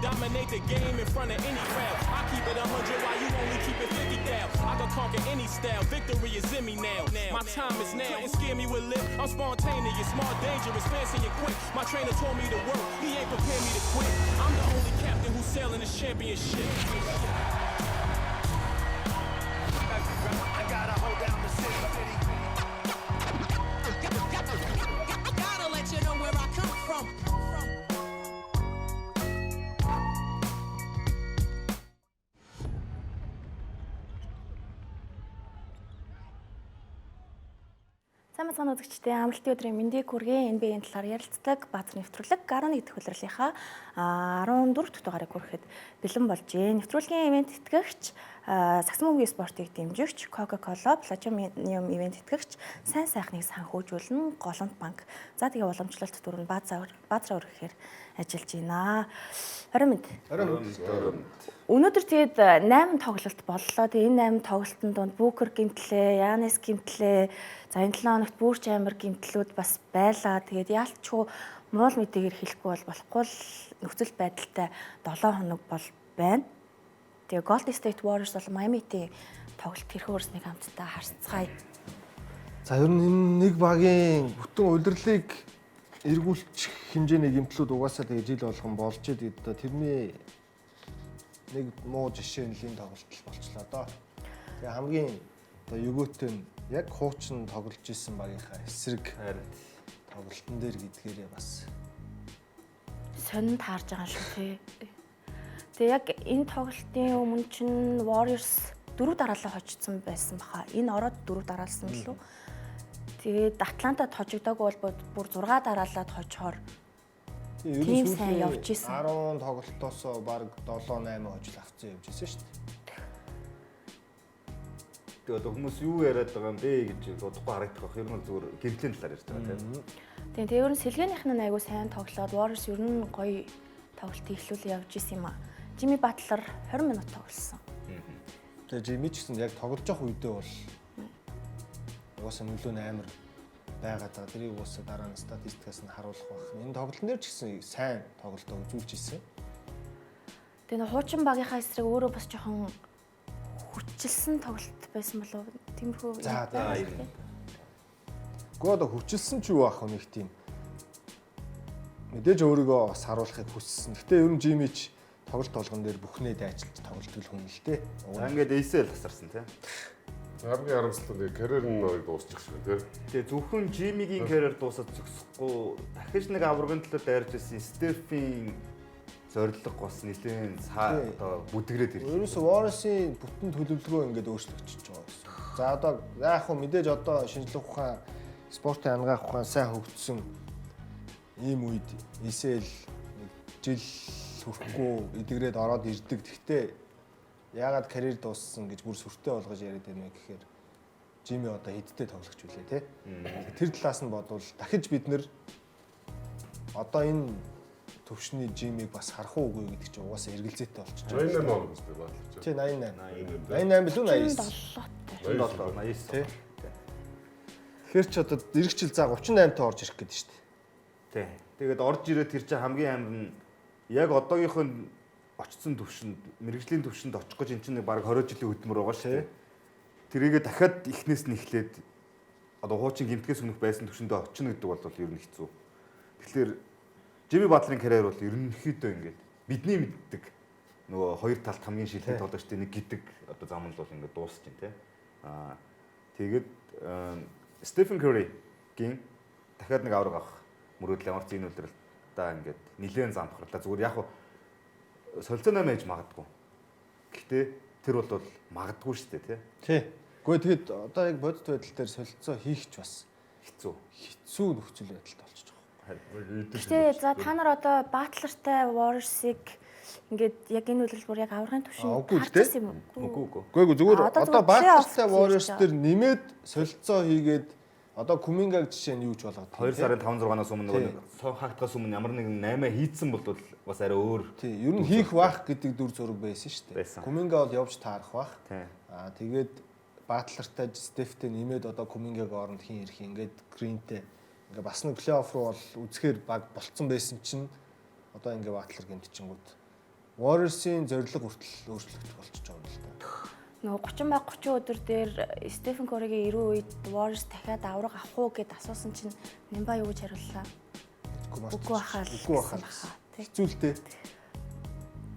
dominate the game in front of any crowd. I keep it 100 while you only keep it 50 down. I can conquer any style, victory is in me now. My time is now, and scare me with lip. I'm spontaneous, smart, dangerous, fancy and quick. My trainer told me to work, he ain't prepared me to quit. I'm the only captain who's sailing this championship. I gotta hold down the city. Gotta let you know where I come from. Сайн үзэгчдээ амралтын өдрийн мэндийг хүргэе. NBA-ийн талаар ярилцдаг бааз нэвтрүүлэг 11 дэх улирлынхаа 14 дахь дугаарыг хүрэхэд бэлэн болжээ. Нэвтрүүлгийн ивент тэтгэгч, Саксмогийн спортыг дэмжигч, Coca-Cola, Platinum ивент тэтгэгч, сайн сайхныг санхүүжүүлнэ, Голомт банк. За тэгээ уламжлалт дүр нь баазаар өргөхээр ажиллаж байна. Орой мэнд. Өнөөдөр тэгээд 8 тоглолт боллоо. Тэгээ энэ 8 тоглолтын донд Бүүкер гэмтлээ, Янис гэмтлээ, за энэ 7 хоногт бүрч амир гэмтлүүд бас байлаа. Тэгээд яалтчгүй муул мэдээгээр хэлэхгүй болохгүй л нөхцөл байдалтай 7 хоног бол байна. Тэгээ Golden State Warriors бол Miami-тэй тоглолт хэрхэн өрснийг хамтдаа харцгаая. За ер нь энэ нэг багийн бүтэн удирлыг эргүүлчих хэмжээний гэмтлүүд угаасаа тэгээ жил болгон болж идэв. Тэрний нэг муу жишээ нь л энэ тоглолт болчлаа доо. Тэгээ хамгийн одоо өгөөтэй нь яг хуучин тоглож исэн багийнхаа эсрэг тоглолтын дээр гэдгээрээ бас сонин таарж байгаа шүү тий. Тэгээ яг энэ тоглолтын өмнө чинь Warriors 4 дараалал хожигдсан байсан баха. Энэ ороод 4 дараалсан гэлөө. Тэгээд Атлантад хожигдоогүй бол бүр 6 дараалаад хожихоор тийм сайн явж исэн. 10 тоглолтоос баг 7-8 хожил авцсан явж исэн шүү дээ. Тэгээд одоо хүмүүс юу яриад байгаа юм бэ гэж бодохгүй харагдах байх. Ер нь зүгээр гэмтлийн талаар ярьж байгаа тийм. Тэгээд ер нь сэлгээнийх нь айгуу сайн тоглоод Warriors ер нь гоё тоглолтыг эхлүүлээ явж исэн юм а. Jimmy Butler 20 минут тоглосон. Тэгээд Jimmy ч гэсэн яг тоглож явах үедээ бол угаасаа нөлөө нь амар байгаа даа. Тэрийг угаасаа дараа нь статистикаас нь харуулах байх. Энэ тоглолтын дээр ч гэсэн сайн тоглолтоо үзүүлж ирсэн. Тэгээд хуучин багийнхаа эсрэг өөрөө бас жоохон хүчилсэн тоглолт байсан болов уу? Тиймэрхүү. За тийм. Гоо хүчилсэн ч юу ах вэ нэг тийм. Мэдээж өөрийгөө бас харуулахыг хүссэн. Гэтэ ер нь Jimmy ч тоглолт болгон дээр бүхнээ дайчилж тоглолт хүн л дээ. За ингээд ACL тасарсан тийм. Хамгийн харамсалтай карьер нь дуусчих шиг тийм. Тэгээ зөвхөн Jimmy-гийн карьер дуусаад зогсохгүй дахиж нэг аврагын төлөө дайрж ирсэн Стефийн зорилго бас нэлээд одоо бүдгрээд ирлээ. Ерөөсөө Warriors-ийн бүтэн төлөвлөгөө ингээд өөрчлөгдөж байгаа гэсэн. За одоо яг хөө мэдээж одоо шинжлэх ухаан, спортын ангаах ухаан сайн хөгжсөн ийм үед ACL жил хүрхгүй эдгрээд ороод ирдэг. Гэхдээ яагаад карьер дууссан гэж бүр сүртэй болгож яриад байна вэ гэхээр Jimmy одоо хэдтэй тоглогч үлээ те. Тэр талаас нь бодвол дахиж бид нэр одоо энэ төвшний Jimmy-г бас харах уугүй гэдэг чинь угаасаа эргэлзээтэй болчихж байгаа. 88 он үстэй баадлаж. Тий 88 билүү 89. 89 тий. Тэгэхээр ч одоо ирэх жил за 38 тоо орж ирэх гэдэг шүү дээ. Тий. Тэгээд орж ирээд тэр чинь хамгийн амар нь яг одоогийнх нь очсон төвшөнд мэрэгжлийн төвшөнд очих гэж эн чинь нэг бараг 20 жилийн хөдөлмөр байгаа шүү дээ. Тэрийгээ дахиад эхнээс нь эхлээд одоо хуучин гэмтгээс өмнөх байсан төвшөндөө очино гэдэг бол ер нь хэцүү. Тэгэхээр Jimmy Butler-ийн карьер бол ерөнхийдөө ингээд бидний мэддэг нөгөө хоёр талт хамгийн шилдэг тоглогчдын нэг гэдэг одоо зам нь бол ингээд дуусч байна тий. Тэгээд Stephen Curry-гийн дахиад нэг авраг авах мөрөөдөл ямарч энэ үлрэлтээ ингээд нэлээд замхарлаа. Зүгээр яг солилцооной байж магадгүй. Гэхдээ тэр бол магадгүй шүү дээ тий. Тий. Гэхдээ тэгэд одоо яг бодит байдал дээр солилцоо хийх ч бас хэцүү нөхцөл байдалтай болчихж байгаа. Гэхдээ за та нар одоо Butler-тай Warriors-ыг ингээд яг энэ үйлрэл яг аврагын төвшөнд харчихсан юм уу? Үгүй зүгээр одоо Butler-тай Warriors дээр нэмээд солилцоо хийгээд одоо Kuminga жишээ нь юу ч болгоод 2 сарын 5-6-наас өмнө нөгөө сон хаагтгаас өмнө ямар нэгэн 8 хийцэн бол бас арай өөр. Тий, ер нь хийх баах гэдэг дүр зураг байсан шүү дээ. Kuminga бол явж таарах баах. Тэгээд Butler-тай Steph-тэй нэмээд одоо Kuminga-г оронд хийн ирэх ингээд Green-тэй ингээ бас нэг плей-офф руу бол үзэхээр баг болцсон байсан чинь одоо ингээ Butler гэмтчингүүд Warriors-ийн зорилго хүртэл өөрчлөгдөх болчихж байгаа юм л да. Нөгөө 30 өдөр дээр Стефен Curry-гийн 90 үед Warriors дахиад авраг авах уу гэд асуусан чинь Нимба юу гэж хариуллаа? Үгүй бахаа. Хэцүүлтэй.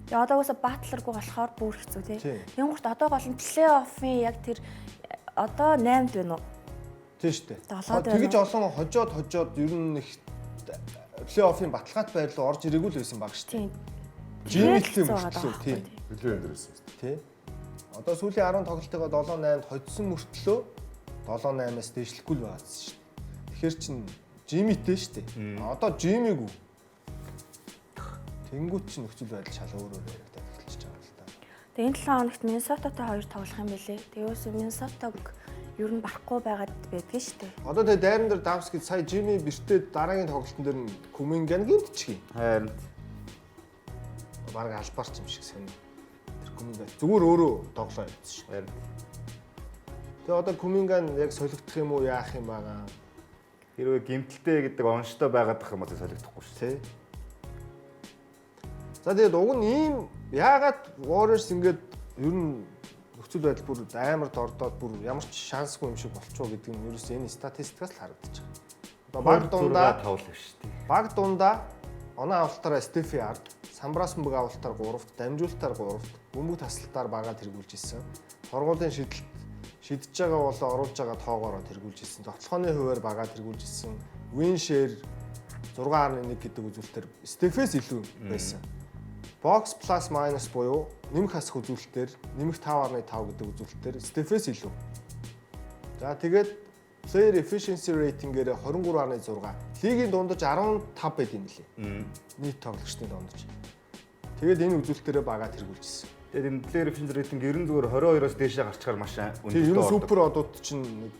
Тэгээ одоогоос батлергүй болохоор бүр хэцүү тий. Янгурт одоо гол нь плей-оффын яг тэр одоо 8-д байна уу? Тийм шүү дээ. Тэгэж олон хожоод ер нь их плей-оффын баталгаат байрлал орж ирээгүй л байсан баг шүү дээ. Жимэлтэй мөртлөө тий. Нэлээд өндөрсэн. Тий. Одоо сүүлийн 10 тоглолтыгоо 7-8-д хоцсон мөртлөө 7-8-аас дээшлэхгүй л байгаадсэн шүү дээ. Тэгэхээр чин Жимитэй шүү дээ. Одоо Жимигүй. Тэнгүүт чин нөхцөл байдал шал өөрөөр яригдаад эхэлчихэж байгаа л да. Тэгээ энэ 7 хоногт Миннесотатай хоёр тоглох юм билээ. Тэгээс Миннесотаг ер нь барахгүй байгаад байдгийн шүү дээ. Одоо тэгээ дайран дээр Давскид сая Жими бэртээд дараагийн тоглолтын дээр нь Куминган гэмтчихье. Харин Бараг албаарч юм шиг сонь. Тэр Куминган зүгээр өөрөө тоглоо явуулсан шүү. харин Тэгээ одоо Куминган яг солигдох юм уу яах юм байгаа. хэрвээ гимтэлтэй гэдэг онцтой байгаад ах юм бол солигдохгүй шүү. Тэ. За тэгээд уг нь ийм яагаад Warriors ингээд ер нь нөхцөл байдал бүр амар дордоод бүр ямар ч шансгүй юм шиг болчихоо гэдэг нь ерөөс энэ статистикаас л харагдаж байгаа. Одоо баг дундаа оноо авалтаараа Стефи Ард, Самбрасмбэг авалтаар 3-т, дамжуулалтаар 3-т, бөмбөг тасалтаар багаа тэргүүлж ирсэн. Торгуулийн шидэж байгаа болоо оруулж байгаа тоогоороо тэргүүлж ирсэн. Тоглохооны хуваар багаа тэргүүлж ирсэн. Win share 6.1 гэдэг үзүүлэлтээр Стефээс илүү байсан. Box plus minus буюу нэмэх хасах үзүүлэлтээр нэмэх 5.5 гэдэг үзүүлэлтээр Стефээс илүү. За тэгээд player efficiency rating-ээр 23.6. Лигийн дундаж 15 байд юм лээ. Нийт тоглогчдын дундаж. Тэгээд энэ үзүүлэлтээрээ багаа тэргүүлж ирсэн. Тэгээд энэ player efficiency rating 90 зүгээр 22-оос дээшээ гарчгаар маш өндөр. Тийм ер нь супер одууд чинь нэг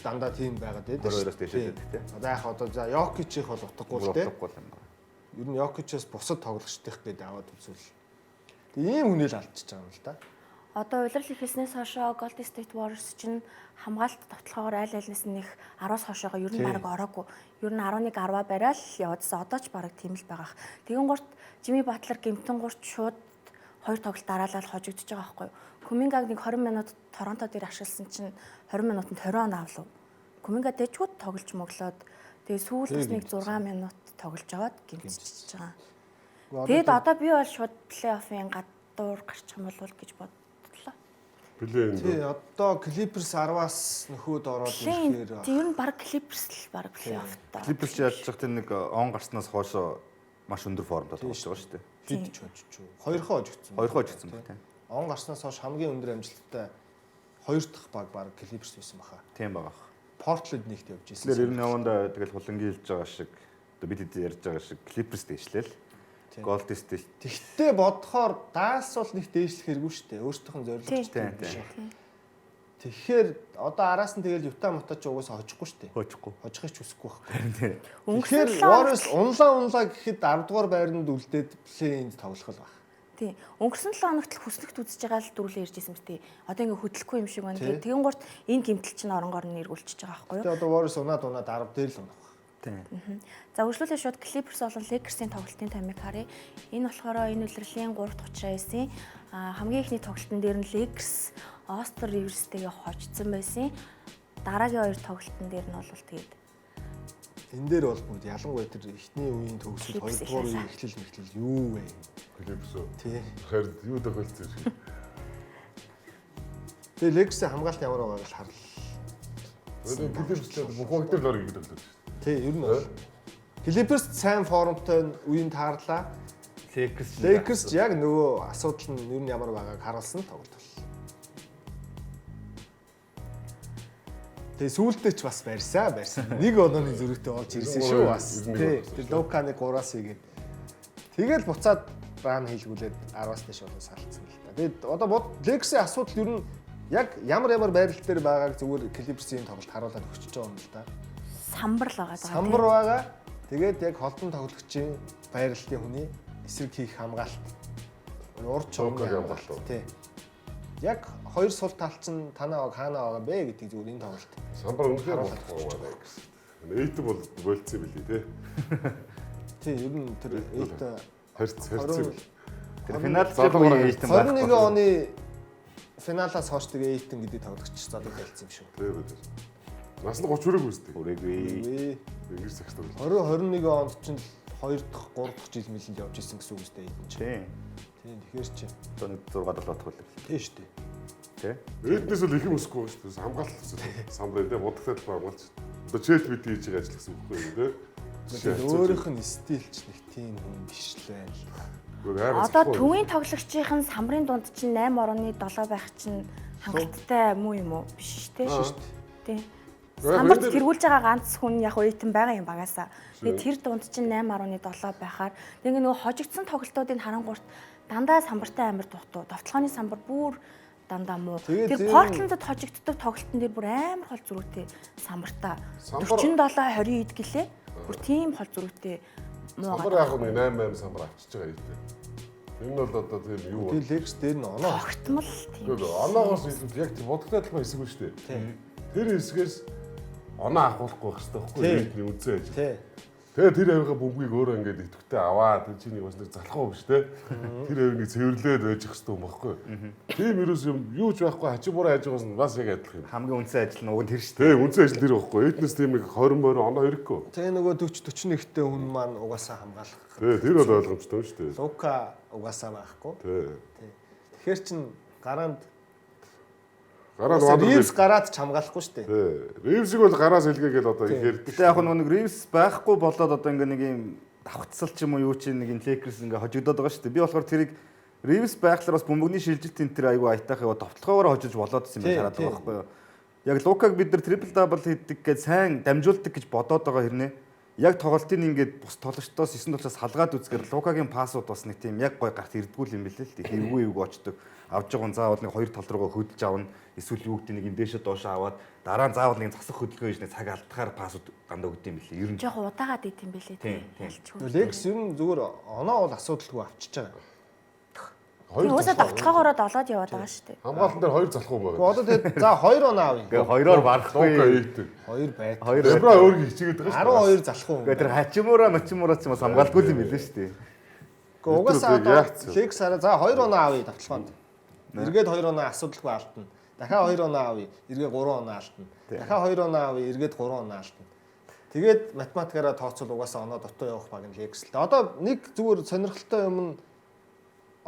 дандаа тийм байгаад байдаг. 22-оос дээшээ гэдэг. Одоо яг одоо за Jokic их бол утгагүй л тийм. Ер нь Jokic-аас бусад тоглогчдын гээд аваад үзвэл. Тэгээ ийм хүнэл алдчихж байгаа юм л да. Одоо улирал ихэлснээс хойшоо Golden State Warriors чинь хамгаалалт тоглохоор аль альнаас нь их 10-аас хойшоогоо ер нь баг ороогүй. Ер нь 11-10 барайл яваадсан. Одоо ч баг тийм л байгаах. Тэгэн гурт Jimmy Butler гэмтэн гурт шууд 2 тоглолт дараалал хожигдож байгаа байхгүй юу? Kuminga нэг 20 минут Торонто дээр ашигласан чинь 20 минутанд 20 он авлаа. Kuminga дэжгүүд тоглож моглоод тэгээ сүүлээс нэг 6 минут тоглож аваад гэмтчихэж байгаа. Тэгэд одоо би бол шууд плей-оффын гадуур гарчих юм бол гэж бодлоо. Тий, одоо Clippers 10-аас нөхөд ороод ирэхээр ер нь баг Clippers л баг плей-оффтой. Clippers яаж ч тэр нэг он гарснаас хойшоо маш өндөр формд тоглож байгаа шүү дээ. Хидж хожиж. Хоёрхоо хожигдсон. Хоёрхоо хожигдсон байх тийм. Он гарснаас хойш хамгийн өндөр амжилттай 2 дахь баг Clippers байсан баха. Тийм байгаа. Portland нэгт явж ирсэн. Тэгэхээр 90-нд тэгэл хулангийн хэлж байгаа шиг бид хэд ярьж байгаа шиг Clippers дэвшлээл. Golden State. Тэгтээ бодохоор Dallas бол нэг дээшлэх хэрэггүй шүү дээ. Өөрсдийнх нь зорилготой биш. Тэгэхээр одоо араас нь тэгэл Utah мутач угаасаа хожихгүй шүү дээ. Хожихыг ч хүсэхгүй байхгүй. Тэгэхээр Warriors унлаа гэхэд 10 дугаар байранд үлдээд плей-инд тоглох л баг. Тийм. Өнгөрсөн 7 хоногт л хүснэгт үзэж байгаа л дөрүлээ ярьж ирсэн мэт. Одоо ингээ хөдлөхгүй юм шиг байна. Тэгэн гурт энэ гимтэл чинь оронгоор нь эргүүлчихэж байгаа байхгүй юу? Тэгээ одоо Warriors унаад 10 дээр л унах. Тийм. За үргэлжлүүлээ шууд Clippers болон Lakers-ийн тоглолтын таймыг харъя. Энэ болохоор энэ үлрэлийн 3:39-ийн хамгийн ихний тоглолтын дээр нь Lakers Austin Rivers-тэйгээ хожсон байсан. Дараагийн 2 тоглолтын дээр нь бол тэгээд энэ дээр бол бүгд ялангуяа тэр эхний үеийн төгсөл 2 дугаар үеийн эхлэл юу вэ? Clippers. Тий. Тэгэхээр юу тохиолдсон юм шиг. Тэгээ Lakers-ийн хамгаалалт ямар байгааг л харлаа. Тэгээд Clippers бүх баг дээр л орё гэдэг л. Тий, ер нь бол. Clippers сайн формтой үеийн таарлаа. Lakers яг нөгөө асуудал нь ер нь ямар байгааг харуулсан тоглолт бол. Тэгээ сүүлдээ ч бас барьсан. Нэг онооны зөрүүтэй олж ирсэн шүү бас. Тий, тэр Луканы 3-аас игээд. Тэгэл буцаад ран хийлгүүлээд 10-аас дэш болоо салцсан л та. Тэгээд одоо Lakers-ийн асуудал ер нь яг ямар байрал дээр байгааг зүгээр Clippers-ийн тоглолт харуулад өгчөж байгаа юм л да. Самбар л байгаа. Самбар байгаа. Тэгээд яг холдон тоглогчийн байралтын хүний эсрэг хийх хамгаалалт. Урд чонгоо хамгаалалт. Тий. Яг хоёр сул талч нь танаа хаана байгаа бэ гэдгийг зүгээр энэ тоглолт. Самбар үнэхээр болохгүй байна гэсэн. Эйт бол болцсон юм билий тий. Тий, ер нь тэр эйт харьцсан. Тэр финал залуугийн Эйтэн байхгүй. 21 оны финалаас хойш тэгээ Эйтэн гэдэг тоглогч залуу байлцсан юм шүү. Тийм үү. Нас нь 30 хүрээгүй үстэй. Хүрээгүй. Ингэж загс тоглож. 2021 онд чинь 2 дахь 3 дахь жил мэлэнд явж исэн гэсэн үг үстэй Эйтэн чинь. Тийм. Тэгэхээр чи. Одоо 6 7 дахь хөл. Тийм шүү дээ. Тэ? Эднээс л их юм өсөхгүй шүү дээ. Хамгаалалт гэсэн. Самбрын тийм будагтай талбай хамгаалж. Одоо чэт бид хийж байгаа ажил гэсэн үг байхгүй юу тийм. Өөрийнх нь стилч нэг тийм хүн биш лээ. Одоо төвийн тоглогчийн самбарын дунд чинь 8.7 байх чинь хангалттай муу юм уу? Биш шүү дээ. Тийм. Самбарт тэргүүлж байгаа ганц хүн яг Эйтэн байгаа юм багасаа. Тэгээд тэр дунд чинь 8.7 байхаар тэгээд нөгөө хожигдсан тоглолтуудыг харангуурт дандаа самбартай амар дутуу. Довтлооны самбар бүр дандаа муу. Тэр Портландд хожигддаг тоглолтын дээр бүр амар хол зүрхтэй самбартаа 47-20 гэлээ. Бүр тийм хол зүрхтэй муу. Самбар яг нэг 8 самбар авчиж байгаа юм. Энэ бол одоо тийм юу вэ? Тэр лекс дээр нь оноо. Тогтмол тийм. Оноогоос илүү яг тийм будагтай талбай хэсэг үү шүү дээ. Тэр хэсгээс оноо авахгүй байх хэрэгтэй байхгүй юу? Бидний үнцэн ажил. Тий. Тэгээ тэр авигаа бөмбөгийг өөрөө ингээд идэвхтэй аваад тэр чиний бас нэг залхуу биш те. Тэр авийг цэвэрлээд байж их хэрэгтэй юм баггүй. Тийм ерөөс юм юу ч байхгүй хачи буруу хайж байгаас нь бас яг адилхан юм. Хамгийн үнцэн ажил нь уг нь тэр шүү дээ. Тэгээ үнцэн ажил тэр баггүй. Эднес тийм их 20 морь оноо ирэхгүй. Тэгээ нөгөө 40-41-тэй хүн маань угаасаа хамгаалах. Тэгээ тэр бол ойлгомжтой шүү дээ. Лука угаасаа байхгүй. Тий. Тэгэхээр чин гараанд Гараад Ривс гараад ч хамгаалахгүй шүү дээ. Тий. Ривсийг бол гараас илгээгээл одоо их ярьдаг. Гэтэ яг нэг Ривс байхгүй болоод одоо ингээ нэг юм давхцсал ч юм уу юу ч нэг Лейкерс ингээ хожигдоод байгаа шүү дээ. Би болохоор тэрийг Ривс байхлаар бас бөмбөгний шилжилт энэ тэр айгүй аятайх яваа товтлогоогоор хожиж болоод байсан юм хараад байгаа байхгүй юу. Яг Лукаг бид нар трипл дабл хийдэг гэж сайн дамжуулдаг гэж бодоод байгаа хэрнээ. Яг тоглолтын ингээд бус тоглогчдоос 9 тулаас салгаад үзгээр Лукагийн пассууд бас нэг тийм яг гой гарт ирдгүүл юм билээ л дээ. Хэвгүй эвгүй очдог. Авж байгаа заавал нэг хоёр тал руугаа хөдөлж авна. Эсвэл юу гэдэг нэг юм дээшээ доошоо аваад дараа нь заавал нэг засах хөдөлгөөн хийж нэг цаг алдахаар пассууд дандаа өгд юм билээ. Ер нь жоох удаагаад идэв юм билээ тийм. Лекс ер нь зүгээр оноо бол асуудалгүй авчиж байгаа. Тийм уусаа давталгаагаараа долоод яваад байгаа шүү дээ. Хамгаалтан дээр хоёр залхуу байгаа. Одоо тэгээд за 2 оноо авъя. ингээ хоёроор барахгүй. 2 байт. Лебра өөргөө хичээгээд байгаа шүү. 12 залхуу. Ингээ тэр мачимуура ч юм хамгаалгүй юм билээ шүү дээ. Гэхдээ угаасаа одоо Лекс хараа за 2 оноо авъя давталгаанд. Эргээд 2 оноо асуудалгүй алдна. Дахиад 2 оноо авъя, эргээд 3 оноо алдна. Дахиад 2 оноо авъя, эргээд 3 оноо алдна. Тэгээд математикаараа тооцвол угаасаа оноо дотоо явах баг нь Лекс л. Одоо нэг зүгээр сонирхолтой юм нь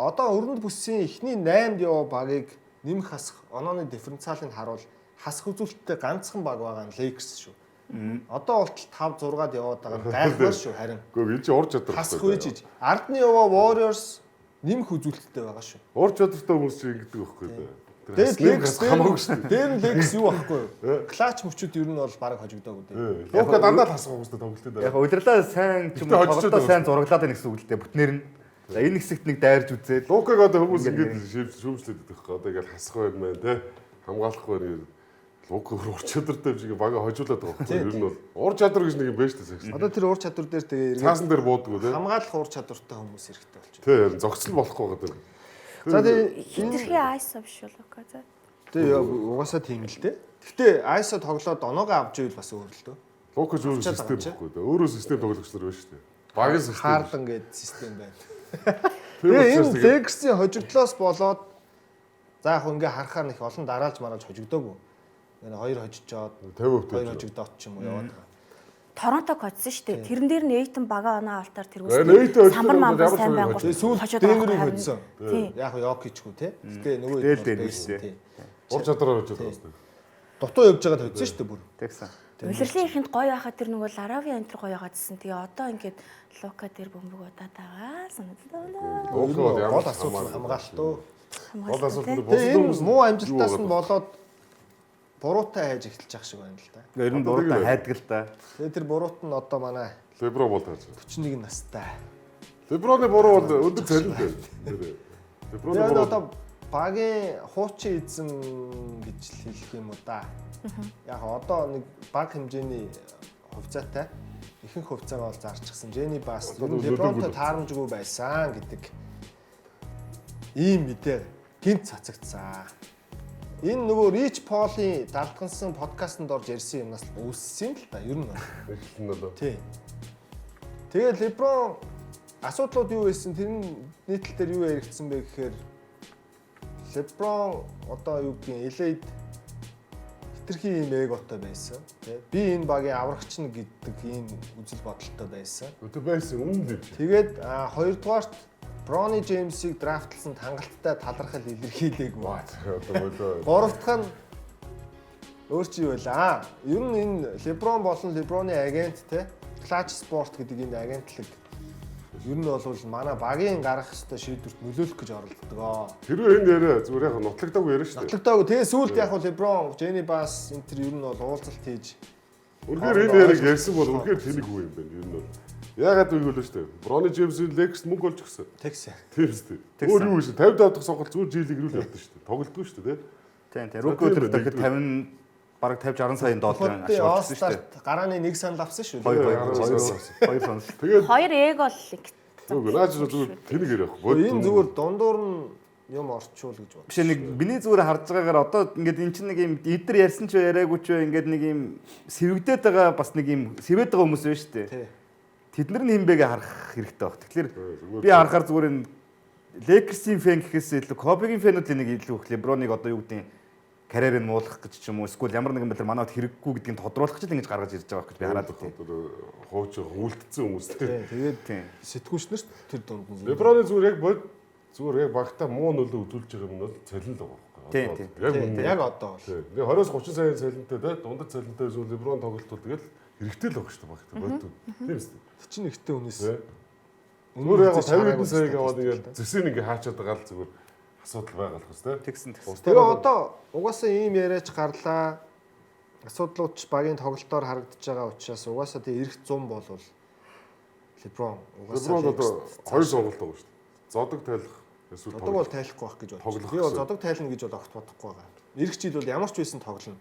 одоо өрөнд бүсийн эхний 8-д яваа багийг нэмэх хасах онооны дифференциалыг харуул хасах үзүүлэлттэй ганцхан баг байгаа нь Лекс шүү. Одоо болтол 5-6-ад яваад байгаа нь гайхмаар шүү харин. Гэхдээ энэ чи ур чадвар. Хасах үйж. Ардны яваа Warriors нэмэх үзүүлэлттэй байгаа шүү. Ур чадвартай хүмүүс чи ингэдэг байхгүй дээ. Тэгээд Лекс хамаагүй шүү. Дээр нь Лекс юу байхгүй юу? Клач мөчүүд ер нь бол баг хожигдоогүй дээ. Лука дандаа л хасах хүмүүстэй тоглолттой. Яг удирлаа сайн ч юм уу тоглолтоо сайн зураглаад байна гэсэн үг л дээ бүтнээр нь. За энэ хэсэгт нэг дайрж үзээд Лукаг одоо хүмүүс ингэж шүүмжлээд байдаг хаа. Одоо ингээл хасах байх мэн те. Хамгаалахгүй нэр Лука ур чадвартай шиг бага хожуулаад байгаа байхгүй. Ер нь бол ур чадвар гэж нэг юм байна шүү дээ. Одоо тэр ур чадвар дээр тэгээ цаасан дээр бууддаг те. хамгаалах ур чадвартай хүмүүс хэрэгтэй болчих. Тий, зогцол болохгүй гэдэг. За тэгээ хитрхи айсо биш үү Лука за. тэгээ угаасаа тийм л дээ. Гэхдээ айсо тоглоод оноогоо авч ивэл бас өөр л дөө. Лука ч өөр систем байхгүй дээ. Өөрөө систем тоглогч нар байна шүү дээ. Багийн систем. Хардан гэдэг систем байна. Тэгээ энэ Лекс-ийн хожигдлоос болоод за яг ингээ харахаар нэг олон дараалж марааж хожигдоогүй. Энэ хоёр хожижоод 50% хоёр хожигдоод ч юм уу яваад байгаа. Торонтог хоцсон шүү дээ. Тэрэн дээр нь Эйтэн бага оноо алтаар тэргүүлсэн. Самбар мамбар сайн байгуул. Сүүлд Денверийг хөдсөн. Яг Йокичгүй те. Гэтэ нөгөө Дэл. Ур чадвараар хожоод байгаа. Дутуу явж байгаад хөдсөн шүү дээ бүр. тэгсэн. Улирлын ихэнд гоё байхад тэр нөгөө Ларави антер гоё байгаадсэн. Тэгээ одоо ингээд Лука дээр бөмбөг удаад байгаа. Санагдаа. Гол асуудал хамгаалалт уу. Гол асуудал Тэгээ энэ муу амжилтаас нь болоод буруутай хайж эхэлж байгаа шиг байна л да. Ер нь дуртай хайдаг л да. Тэгээ тэр буруут нь одоо манай Лебро бол тааж. 41 настай. Леброны буруу бол өдөр цалин байна. Леброны Тэгээд буруу одоо багийн хуучин эзэн гэж хэлэх юм уу да. Яг одоо нэг баг хэмжээний хувьцаатай ихэнх хувьцаагаа бол зарчихсан. Жени бас Лебронтой таарамжгүй байсан гэдэг ийм мэдээ гинт цацагдсан. Энэ нөгөө Rich Paul-ийн далдгансан подкастт орж ярьсан юмнаас үүссэн л да. Ер нь бол. Тий. Тэгээд Леброн асуудлууд юу байсан? Тэр нь нийтлэл дээр юу яригдсан бэ гэхээр LeBron одоо юу гэдгийг LA-д хитрхи ийм эготой байсан. Тэ би энэ багийн аврагч нь гэдэг ийм үзэл бодолтой байсан. Өтө байсан үнэн л. Тэгээд хоёрдугаарт Bronny James-ийг драфтлсан хангалттай талархал илэрхийлээгүй. Одоо болоо. Гурав дахь нь өөр чи юу байлаа? Ер нь энэ LeBron болон LeBron-ы агент те Clutch Sport гэдэг энэ агентлаг ер нь бол манай багийн гарах ёстой шийдвэрт нөлөөлөх гэж оролддог. Хэрвээ энэ яриа зүгээр яг нотлогдоогүй яриа шүү дээ. Нотлогдоогүй. Тэгээ сүүлд яг LeBron, Jenny Bass энэ төр ер нь бол уулзалт хийж Үнэхээр энэ яриаг ярьсан бол үнэхээр тэнэг үү юм байна. Ер нь бол яагаад үгүй л шүү дээ. Bronny James-ийн Lakers мөнгө олж өгсөн. Texas. Тийм шүү дээ. Өөр юу шүү. 55 дахь сонголт зүгээр жилиг ирүүл явдаг шүү дээ. Тоглолтгүй шүү дээ. Тийм. Рүүки өдөр дахиад 50 бараг 50-60 сая долларын ашигласан шүү дээ. Гарааны нэг санал авсан шүү. Хоёр санал. Тэгээд Хоёр эго л зүгээр наач зүгээр тэнэг яриах. Энэ зүгээр дундуур нь юм орчуул гэж бод. Биш нэг миний зүгээр харж байгаагаар одоо ингээд эн чинь нэг юм эдгээр ярьсан ч яриаггүй ч ингээд нэг юм сэвэгдээд байгаа бас нэг юм сэвэд байгаа хүмүүс байна шүү дээ. Тэд нар нь хинбэгээ харах хэрэгтэй баг. Тэгэхээр би харахаар зүгээр энэ Lakers-ийн фэн гэхээс илүү Kobe-гийн фэнүүд л нэг илүү их LeBron-ыг одоо юу гэдэг карьерийг муулах гэж ч юм уу эсвэл ямар нэгэн байдлаар манайд хэрэггүй гэдгийг тодруулах ч л ингэж гаргаж ирж байгаа гэж би хараад байна. Хууч үлдсэн хүмүүс тийм. Тэгээд сэтгүүлчнэр тэр дунд нь LeBron-ы зүгээр яг бод зүгээр яг багтаа муу нөлөө үзүүлж байгаа юм бол цалин л байгаа. Тийм. яг одоо бол. Нэг 20-30 сая цалинтай те дундад цалинтай эсвэл LeBron тоглолтууд тэгэл хэрэгтэй л байгаа шүү дээ багтаа бодтууд. Тийм үстэй. Чинь ихтэй хүнээс зүгээр яг 50 хэдэн саяг аваад ингээд зэсийг ингээ хаачаад байгаа л зүгээр асуудал байгаа л хэвчээ те. Тэгсэн. Тэгээ одоо угаасаа ийм яриач гарлаа. Асуудлууд ч багийн тоглолтоор харагдаж байгаа учраас угаасаа тэгээ эрх 100 болвол LeBron угаасаа одоо хоёр сонголт байгаа шүү дээ. Зодог тайлах эсвэл зодог бол тайлахгүй байх гэж бодлоо. Би бол зодог тайлна гэж бол огт бодохгүй байгаа. Эрх жил бол ямар ч байсан тоглоно.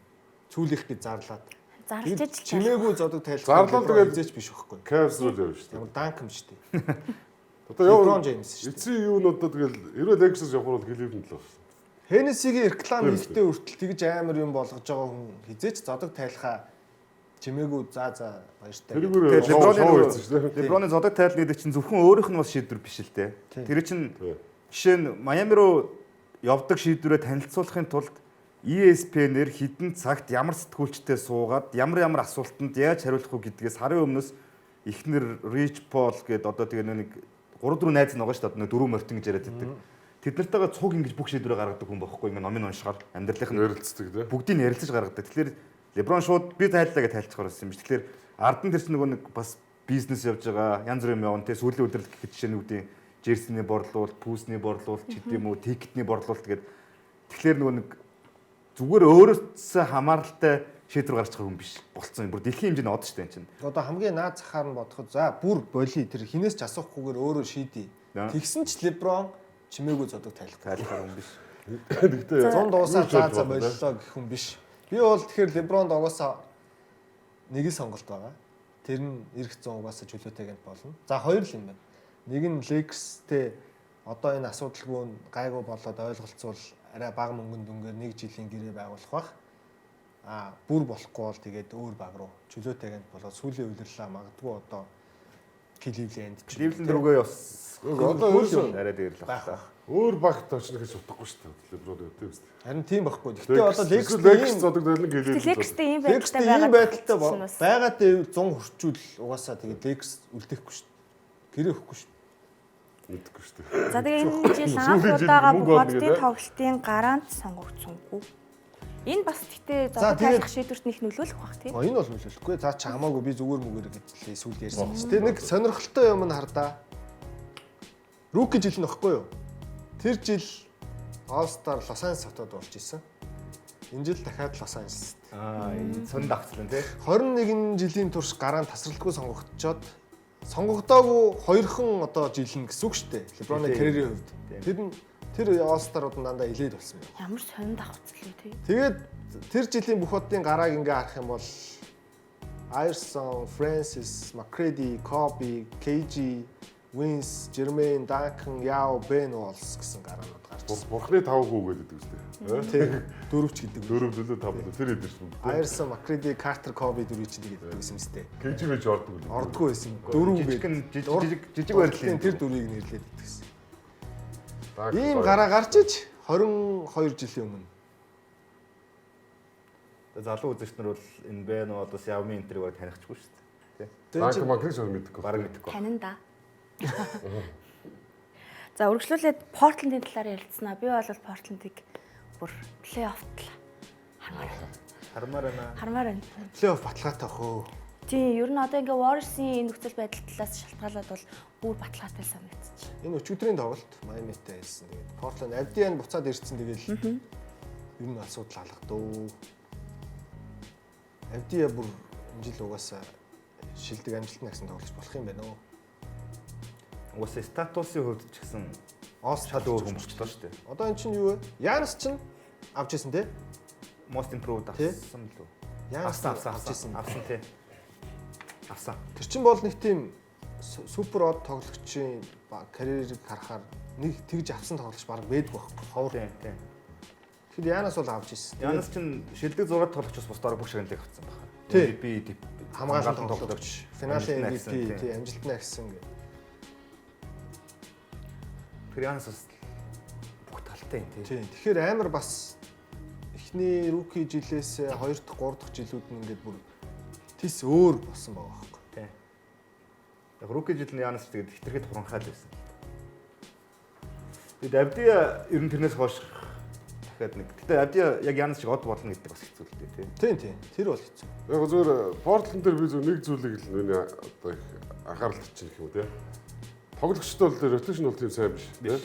Цүүлэх гэж зарлаад. зарлаж чимээгүй зодог тайлах. Зарлал тэгээд зээч биш байхгүй. Cavs руу явж шүү дээ. Ямар данк юм шүү дээ. Одоо LeBron James шүү дээ. эцсийн юунуудад тэгэл эрүү Lakers явах бол Cleveland л байна. Hennessy-гийн реклам хийхдээ хүртэл тэгж амар юм болгож байгаа хүн хизээч зодог тайлхаа чимээгүй за баяртай. LeBron-ы зодог тайлна гэдэг чинь зөвхөн өөрийнх нь бас шийдвэр биш л дээ. Тэр чинь жишээ нь Майами руу явдаг шийдвэрээ танилцуулахын тулд ESPN-ээр хідэн цагт ямар сэтгүүлчтэй суугаад ямар асуултанд яаж хариулах вэ гэдгээс сарын өмнөөс ихнэр Rich Paul гэдэг одоо тэгээ нэг 3-4 найз нь байгаа шүү дээ. 4 мортин гэж яриад байдаг. Тэд нартайгаа цуг ингэж бүх шийдвэрээ гаргадаг хүн байхгүй ингээ номын уншихаар амьдралынх нь ярилцдаг тийм. Бүгдийг ярилцаж гаргадаг. Тэгэхээр LeBron шууд би тайллаа гэж тайлцгаар байсан юм биш. Тэгэхээр ард нь тэр чинь нөгөө нэг бас бизнес явж байгаа янз бүрийн юм явна те сүүлийн удирдал гэх жишээ нь үүдийн жерсиний борлуулалт, пүүсний борлуулалт ч гэдэм үү, тикетний борлуулалт гэдэг. Тэгэхээр нөгөө нэг зүгээр өөрөөсөө хамааралтай шийдвэр гаргачих хүн биш болцсон юм. Бүр дэлхийн хэмжээний од шүү дээ энэ чинь. Одоо хамгийн наад захаар нь бодоход за бүр боли тэр хинээс ч асуухгүйгээр өөрөө шийдий. Тэгсэн ч LeBron чимээгүй зодог тайлах хүн биш. Тэгтээ 100 дуусаа за боллоо гэх хүн биш. Би бол тэгэхээр LeBron-д угаасаа нэг л сонголт байгаа. Тэр нь эрх 100 угаасаа чөлөөтэй гэнт болно. За хоёр л юм байна. Нэг нь Lakers-тэй одоо энэ асуудалгүй гайгүй болоод ойлголцвол арай бага мөнгөнд дүнгээр 1 жилийн гэрээ байгуулах бах. Бүр болохгүй бол тэгээд өөр баг руу чөлөөтэй гэнт болоод сүүлийн үйлрлээ магадгүй одоо Cleveland рүүгээ явс. Одоо өөрөө арай дээр л байна. өөр багт очно гэж утгагүй шүү дээ. LeBron тийм үстэй. Харин тийм байхгүй. Гэхдээ одоо Lakers зодог тайлан гэлээ. Lakers-тэй ийм байдалтай байгаад 100 хүрчүүл угаасаа тэгээд Lakers үлдэхгүй шүү дээ. Гэрээ өгөхгүй шүү дээ. Мэдхгүй шүү дээ. За тэгээ энэ жил анх удаага боддын тоглолтын гараант сонгогдсонгүй. Энэ бас гэхдээ зодог тайлах шийдвэрт нэг нөлөөлөх бах тийм. Энэ бол нөлөөлөхгүй. За ч хамаагүй би зүгээр мүгээр гэжлээ сүүл ярьсан. Тэгээ нэг сонирхолтой юм нь хардаа. Рүүки жил нөхгүй юу? Тэр жил All-Star Los Angeles хотод болж исэн. Энэ жил дахиад Los Angeles. Сонь давцлаа тий. 21 жилийн турш гараан тасралтгүй сонгогдчоод сонгогдоогүй хоёрхан одоо жил нь гэсэн үг шүү дээ. LeBron-ы карьерийн хувьд. Тэр All-Star-ууд дандаа илээд болсон юм. Ямар сонь давцлаа тий. Тэгээд тэр жилийн бүх хотын гарааг ингээ харах юм бол Iverson, Francis, McGrady, Kobe, KG, Wins, Jermaine, Duncan, Yao, Ben Wallace гэсэн гараанууд гарч ирсэн. Бурхны 5 гүү гэдэг үстэй. Тийм. Дөрөвч гэдэг. 4 төлөө 5 төлөө тэр эдэрч юм. Айрсан, Макриди, Картер, Коби дөрөвч гэдэг байсан юм сте. Кэживэж ордог л. Ордгоо байсан. Дөрөв жижиг байрлал тэр дөрвийг нэрлээд идэгсэн. Даак Ийм гараа гарч иж 22 жилийн өмнө. Залуу үзэгч нар бол энэ бэн одоо Xiaomi энтрийг баг танихгүй шүү дээ. Даак макрыг шууд мэддэг. Бараг мэдэхгүй. Танин да. За үргэлжлүүлээд Portland-ийн талаар ярилцсанаа. Би бол Portland-ыг бүр плей-оффт Хармаар байна. хармаар байна. Плей-офф баталгаатай охөө. Тийм, ер нь одоо ингээ Warriors-ийн нөхцөл байдал талаас шалтгаалаад бол бүр баталгаатай санагдчих. Энэ өчигдрийн тоглолт Miami-тэй хэлсэн. Тэгээд Portland Avdian буцаад ирсэн. Тэгээд ер нь асуудал алгадуу. Avdia бүр энэ жил угаасаа шилдэг амжилттай гэсэн тоглож болох юм байна уу? Угаасаа статусын хувьд ч гэсэн шал өөр хүмүүжлээ шүү дээ. Одоо эн чинь юу вэ? Янс чинь авч ирсэн тий? Most improved авсан л үү? Янс Авсан тий. Авсан. Тэр чинь бол нэг тийм супер од тоглогчийн карьерийг харахаар нэг тэгж авсан тоглогч баг байдгүй байхгүй. Ховор. Тийм. Тэгэхэд Янас бол авч ирсэн. Янас чинь шилдэг 6 тоглогчоос бусдаар бүх шагналыг авсан байна. Тий. Би Хамгаалалт тоглогч, финалийн MVP, тий амжилтнаа гэсэн гэ. Тэр Янас бас бүх талтай юм тий. Тий. Тэгэхээр амар бас эхний руки жилээс 2 дахь 3 дахь жилүүд нь ингээд бүр тис өөр болсон байгаа байхгүй. Тий. Яг руки жил нь Янас тэгээд хитрхэд хуранхаад байсан. Тэгээд Авдия ер нь тэрнээс хойш дахиад нэг. Гэтэ Авдия яг Янас шиг од болно гэдэг бас хэцүү л дээ тий. Тийм. Тэр бол хэцүү. Яг зөвөр Portland дээр би зөв нэг зүйлийг л миний одоо их анхаарал татчих юм тий. Тоглогчд бол rotation бол тийм сайн биш тий.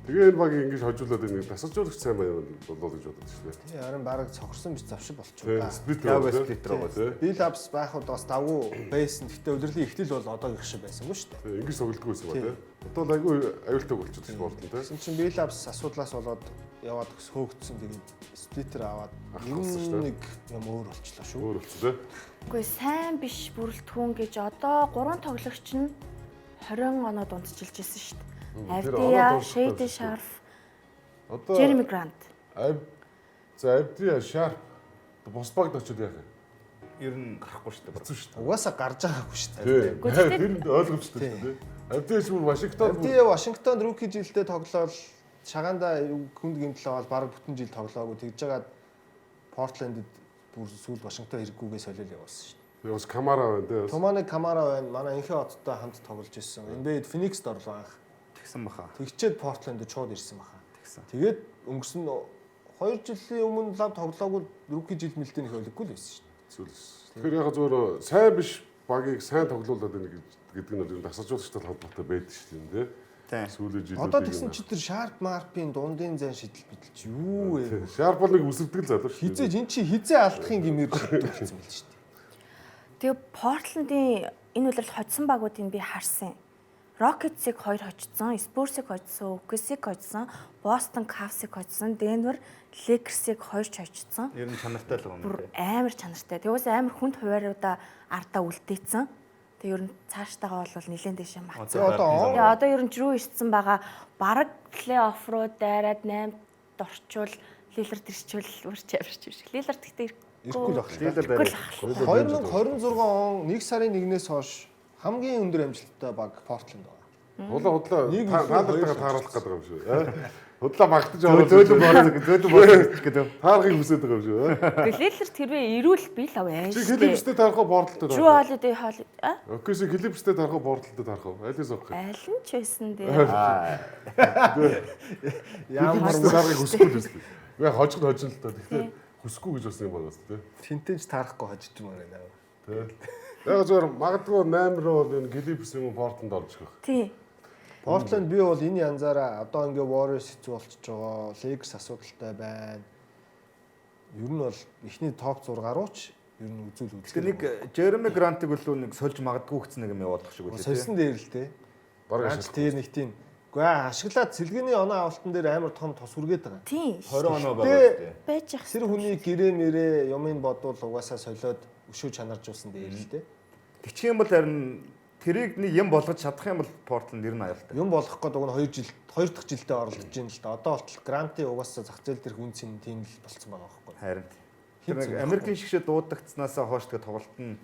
Тэгээ энэ багийг ингэж хожуулаад нэг тасалжуулагч сайн байвал болоо гэж бодож шүү дээ. Тий харин баг цогцсон биш завшиг болчихоо. Сплитер байгаа тий. Billups байхад бас давгүй байсан. Гэхдээ удирдлагын ихтэл бол одоогийнх шиг байсангүй шүү дээ. Ингэж тоглодгоо байсан ба тий. Одоо л айгүй аюултай болчихсон шүү Portland тий. Тэгсэн чинь Billups асуудлаас болоод яваад хөөгдсөн. Тэгээд сплитер аваад нэг юм өөр болчихлоо шүү. Өөр болчихсон тий. Үгүй сайн биш бүрэлдэхүүн гэж одоо 3 тоглогч нь 20 оноо дундчилж ирсэн шүү дээ. Avdia, Shade Sharp, Одоо Jeremy Grant. За Avdia Sharp бус багт очиод яах вэ? Ер нь гарахгүй шүү дээ. Хэцүү шүү дээ. Угаасаа гарч байгаагүй шүү дээ. Тийм. Тэр нь ойлгомжтой шүү дээ. Avdia ч бүр Вашингтон Avdia Вашингтонд руки жилдээ тоглоод шагаанда хүнд гэмтэл аваад баг бүтэн жил тоглоагүй тэгж жагаад Portland-д бүр сүүл Вашингтон хэрэггүйгээ солиол явуулсан шүү дээ. Тэгээ бас Камара байна тий. Томаны Камара байна. Манай инхээ хоттой хамт тоглож ирсэн. NBA-д Phoenix-д орлоо анх. Тэгсэн баха. Тэгчээд Portland-д шууд ирсэн баха. Тэгсэн. Тэгээд өнгөрсөн 2 жилийн өмнө лав тоглоагүй руки жил мэлтэй нэг олиггүй л байсан шүү дээ. Тэгэхээр яг зөвөр сайн биш багийг сайн тоглуулад байна гэдэг нь бол тасалжуулагчтай холбоотой байдаг шүү дээ тий. Сүүлийн жилүүд. Одоо тэгсэн чи тэр Sharp Marp-ийн дундын зан шидэл бидэлж юу вэ? Sharp бол нэг үсэрдэг л залуу шүү. Хизээж эн чи хизээ алдахын гэмээр шийдвэрлсэн байл шүү дээ. Тэгээ Portland-ийн энэ үлрэл хоцсон багуудыг би харсан. Rockets-ыг 2 хожсон, Spurs-ыг хожсон, OKC-ыг хожсон, Boston Cavs-ыг хожсон, Denver Lakers-ыг 2 хожсон. Ер нь чанартай л юм Бүр тий. амар чанартай. Тэгээс амар хүнд хувааруудаа ардаа үлдээсэн. Тэг ер нь цааштайгаа бол нэлээд дэшээ мат. Одоо Одоо ер нь рүү ирсэн байгаа бараг плей-офф руу дайраад 8-д орчвол Lillard ирчвэл үрч авирч биш. Lillard гэхдээ ирэхгүй л багш. Лилер 2026 он 1 сарын 1-ээс хойш хамгийн өндөр амжилттай баг Portland байна. Худлаа Нэг таалалтайгаар тааруулах гэдэг юм шүү. Худлаа магтаж зөөлөн боолох гэдэг. Таарахыг хүсэж байгаа юм шүү. Тэгээ Lillard тэрвээ ирүүл би л аваа. Чи клипстэй тарах уу Portland-д Drew тарах уу? Holiday Окей, клипстэй тарах уу Portland-д тарах уу? Алис авах юм. аль нь ч байсан дээ. Ямар тарахыг хүсэхгүй л үстэй. Үгүй хожигд хожин л та. Тэгэхээр хүсэхгүй гэж болсон юм байна тий. тентэж таарахгүй хожиж юм байна. Тий. Яг зөвөр магадгүй 8 руу бол энэ клипс юм Portland орж ирэх. Тий. Portland би бол энэ янзаараа одоо ингээ Warriors хэцүү болчихж байгаа. Lakers асуудалтай байна. Ер нь бол эхний топ 6 рууч ер нь үзүүл үзлээ. Тэгээ нэг Jeremy Grant-ыг бол нэг сольж магадгүй гэсэн нэг юм явуулах шиг үлээ тий. сольсон дээр л дээ. Бараг Аач тэр нэг тийм. Үгүй ашиглаад сэлгэний оноо авалтан дээр амар том тос үргээд байгаа. Тий. 20 оноо байгаа тий. Байж ах. Тэр хүний гэрээ мэрээ юмыг бодвол угаасаа солиод өшөө чанаржуулсан дээр л дээ. Тэгчих юм бол харин тэрийг нэг юм болгож чадах юм бол Portland ер нь аюултай. Юм болох гээд уг нь 2 дахь жилдээ оролдож байна л да. Одоо болтол грантын угаасаа зах зээл дээрх үн цэн тийм л болцсон байгаа байхгүй. Харин тэр нэг Америкийн шигшээ дуудагдснаасаа хойш тэгээ тоглолт нь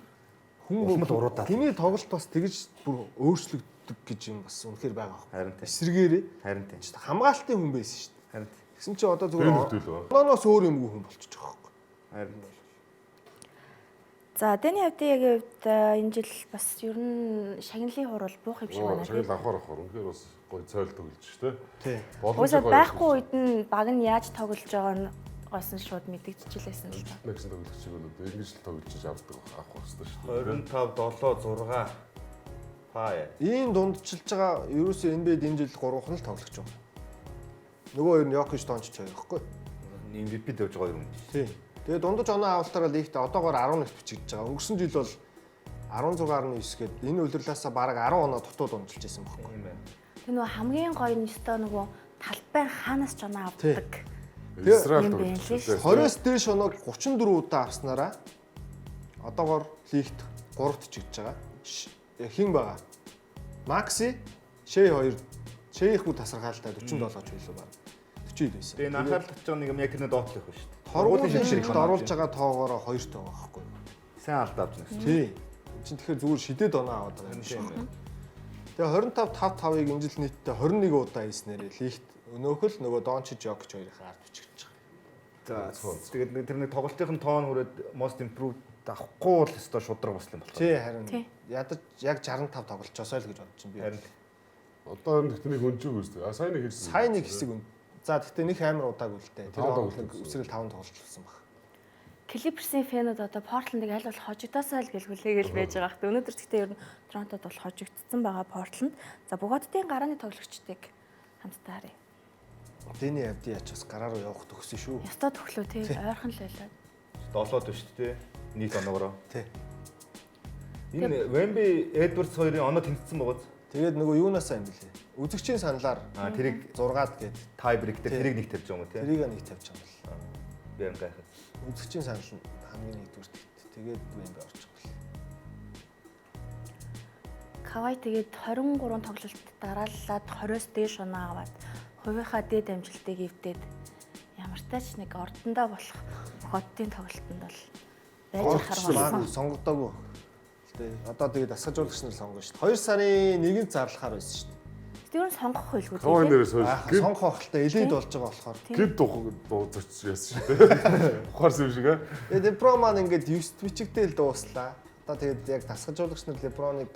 хүн уруудаад. Тэний тоглолт бас тэгж бүр өөрчлөгддөг гэж юм бас үнэхээр байгаа байхгүй. Харин тийм. Эсрэгээрээ Харин тийм. хамгаалтын хүн байсан шүү дээ. Харин тийм. Тэгсэн чи одоо зүгээр нөхдөөл. онооноос өөр юмгүй хүн болчихж байгаа байхгүй. Харин тийм. За Дэни Авдиагийн хувьд энэ жил бас ер нь шагналын хурал буух юм шиг байна Шагнал авахар үнэхээр бас гоё цойл тоглож шүү дээ. Тий. Уусаа байхгүй үед нь баг нь яаж тоглож байгааг нь гойсон шууд мэдэгдчихлээсэн л та. Нэгсэн тоглогч шиг болоод ингэж л тоглож авдаг авах хэрэгтэй шүү дээ. 25 7 6 паа. Ийм дундчилж байгаа ерөөсөө NBA-д энэ жил 3хан л тоглож байгаа. Нөгөө хоёр нь Йокич Дончич хоёр байхгүй. MVP дэвж байгаа юм. Тий. Тэгээ дундаж оноо авалтаараа лигт одоогоор 11 бичигдэж байгаа. Өнгөрсөн жил бол 16.9 гээд энэ үлрэлээсээ бараг 10 оноо дутуу дунджилж байсан байхгүй. Тийм байна. Тэр нөгөө хамгийн гоё нь өстой нөгөө талбай хаанаас ч оноо авдаг. Израиль юм байна тоглож лээ. 20-с дээш оноог 34 удаа авснараа одоогоор лигт 3-т чигдэж байгаа. Хин байгаа. Макси, Шей 2, Шейхүү тасархаалтай 47 ч байлаа баг. 40 байсан. Тэгээ энэ анхаарал татж байгаа нэг юм яг тэрний доотлох байх шүү дээ. Торгуулийн шигшэрийг шигшэрийг оруулж байгаа тоогоороо 2-т байгаа байхгүй юу? сайн алд авч байна. Тий. Энд чинь тэгэхээр зүгээр шидэд оноо аваад байгаа юм шиг байна. Тэгээ 25-5-5-ыг энэ жил нийтдээ 21 удаа хийснээр лигт өнөөхөл нөгөө Дончич Йокич хоёрын ард бичиж байгаа. За тэгээд тэр нэг тоглолтын тоон хүрээд most improved авахгүй бол өстой шудраг бас юм болох. Тий харин ядаж яг 65 тоглолцоосоо л гэж бодож чинь би. Харин Одоо энэ техник өнжөөг үстэй. Сайн нэг хэлсэн. Сайн нэг хэсэг үн. За гэхдээ нэг амар удааг үлдээ. Тэр тоглолт үсрэл 5 тоглолцсон баг. Клиперсийн фэнүүд одоо Портландыг аль бол хожигдоосоо л гэлгүүлээгэл байж байгаа хэрэг. Өнөөдөр гэхдээ ер нь Торонтод бол хожигдсон байгаа Портланд. За Боготын гарааны тоглогчдыг хамтдаа харъя. Дэни Авди яч бас гараа руу явах төгсөн шүү. Ястаа төглөө тий ойрхон л байлаа. доолоод байна шүү дээ. Нийт оноогоо. Тий. Энэ Wemby Edwards хоёрын оноо тэнцсэн байгааз. Тэгээд нөгөө юунаасаа юм бэлээ. Үзэгчийн саналаар Тэрийг 6-аад гээд tie break дээр тэрийг нэг тавьж байгаа юм уу тий? тэрийг нэг тавьж байгаа юм бол. Би юм гайхаад. Үзэгчийн санал нь хамгийн нэгдүгээр тэгт. Тэгээд Wemby орж байгаа. Кавай тэгээд 23 тоглолт дарааллаад 20-с дээш оноо аваад хувийнхаа дээд амжилтыг эвдээд ямар ч тач нэг ордондоо болох Боготын тоглолтод бол байж харсан. Сонгогдоогүй. Гэтэ одоо тэгээд дасгалжуулагч нар сонгоно шүү дээ. 2 сарын 1-нд зарлахаар байсан шүү дээ. Тэр нь сонгох байлгүй Хаваа нэрээс хойш Сонгох байхaltaа элейд болж байгаа болохоор. гид дууцч яасан шүү дээ. Ухаарсан юм шиг аа. Тэгээд Леброн маань ингээд 9 бичигтэл дууслаа. Одоо тэгээд яг дасгалжуулагч нар Леброныг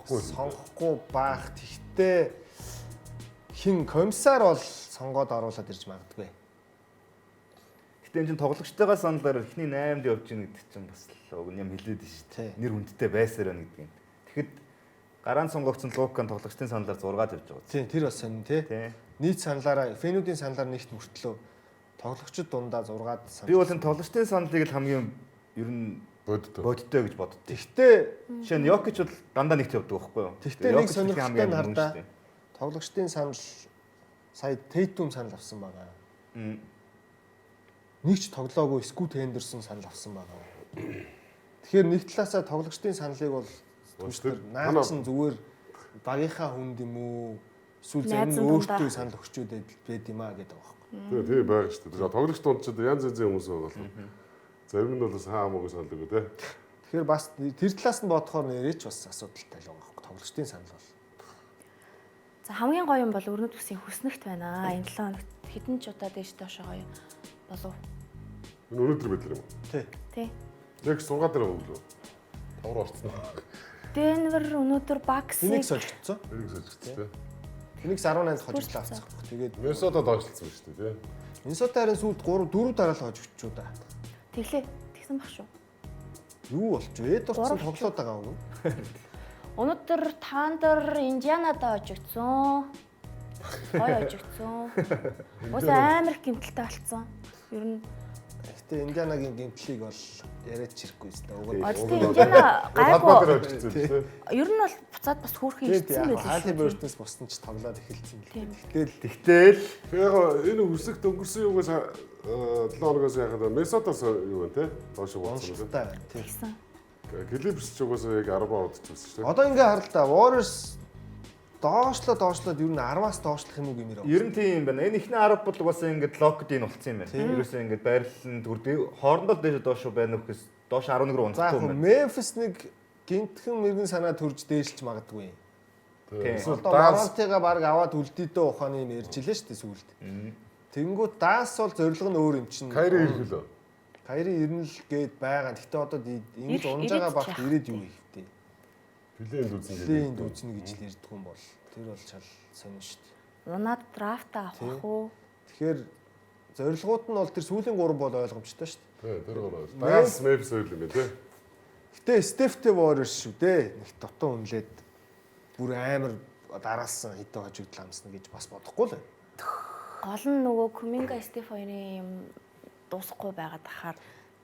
сонгохгүй баах. Тэгтээ хин комиссар бол сонгоод оруулаад ирж магадгүй. Гэтэ энэ чинь тоглогчтойгоо саналаар эхний 8-д явж гин гэдэг чинь бас л уг юм хэлээд шүү дээ. Нэр хүндтэй байсаар байна гэдэг юм. Тэгэхэд гараан сонгогдсон Лукан тоглогчдын саналаар 6-д явж байгаа. Тийм тэр бас сонин тий. Нийт саналаараа фэнүүдийн саналаар нэгт мөртлөө тоглогчид дундаа 6-д санал. Би бол энэ тоглогчдын саналыг л хамгийн ер нь бодтой гэж боддог. Тэгтээ Жишээ нь Йокич бол дандаа нэгт явдаг байхгүй юу? Тэгтээ нэг сонирхолтой нь хардаа тоглогчдын санал сая Тейтум санал авсан байгаа. Нэг ч тоглоогүй Скут Хендерсон санал авсан байгаа. Тэгэхээр нэг талаасаа тоглогчдын саналыг бол наачин зүгээр багийнхаа хүнд юм уу? Эсвэл зарим нь өөртөө санал өгчүүд байд юм аа гэдэг байгаа. Тийм байгаа шүү дээ. Тоглогч дундчид янз янзын хүмүүс байгаа. Зарим нь бол хаамаагүй санал өгөө те. Тэгэхээр бас тэр талаас нь бодохоор нэрээч бас асуудалтай л байгаа. Тоглогчдын санал бол. За хамгийн гоё юм бол өрнөд бүсийн хүснэгт байна. Энэ 7 хоногт хэдэн ч удаа дээш доошоо гоё болов. Энэ өнөөдөр байдлаа юм уу? Тий. Яг сунгаад дээр өглөө. Тавар орцсон. Денвер өнөөдөр Баксыг Энийг сольгдсон. Энийг сольжчихсан те. Энийг 18-д хожигдол авцсан. Тэгээд Миннесота доошлсон байна шүү дээ те. Миннесотаарын сүүлд 3 4 дараалал хожигдчихуу да. тэглээ. Тэгсэн баг шүү. Юу болж вэ? Эдвардсон тоглоод байгаа юм уу? Өнөөдөр Тандер Индианадаа хожигдсон. Гоё хожигдсон. Уусаа амар их гэмтэлтэй болцсон. Ер нь Гэтэ Индианагийн гэмтлийг бол яриач чирхгүй өстой. Одтой Индиана гайгүй. те. Ер нь бол буцаад бас хөөрхөн ирсэн байлээ шүү. Халибертнес бусна ч тоглоод эхэлсэн л. Тэгтэл Тэгээ энэ үсэгт өнгөрсөн юугаас 7 хоногоос яхад Миннесотаас юу вэ те? Доош Уншилттай бодсон байна. Тийм. Тэгсэн. Clippers ч угаасаа яг 10 удаж үзсэн шүү дээ. Одоо ингээ харал та Warriors доошлоод ер нь 10-аас доошлох юм уу гэмээр. Ер нь тийм байна. Энэ ихний 10 бол угаасаа ингээд локд ин болцсон юм байна. Ерөөсөө ингээд байрлал нь төрдөг. Хоорондоо дээш доош байна гэхээс доош 11 руу унцсан юм байна. Memphis нэг гинтхэн мэрэгэн санаа төрж дээшилж магадгүй. Эсвэл Одоо Morant-га баг аваад үлдээдөө ухааны юм ярьж илээ шүү дээ сүүлд. Тэнгүүд даас бол зорилго нь өөр юм чинь. Kyrie ирэх лөө. Kyrie ирнэ л гээд байгаа. Гэхдээ одоо ингэж унж байгаа багт ирээд юу ихтэй. Плейнд үзнэ гэдэг. Плейнд үзнэ гэж л ярьдаг юм бол тэр бол шал сонин шүү дээ. Унаад драфт авах уу? Тэгэхээр зорилгууд нь бол тэр сүүлийн 3 бол ойлгомжтой шүү дээ. Тэр гоо. Dallas Mavericks өөр юм байна те. Гэтэ Stephтэй Warriors шүү дээ. Нэг дотоо үнлээд бүр амар дараалсан хэдэн хожигдл амсна гэж бас бодохгүй л байна. Гол нь нөгөө Kuminga Steph хоёрын юм дуусахгүй байгаад ахаар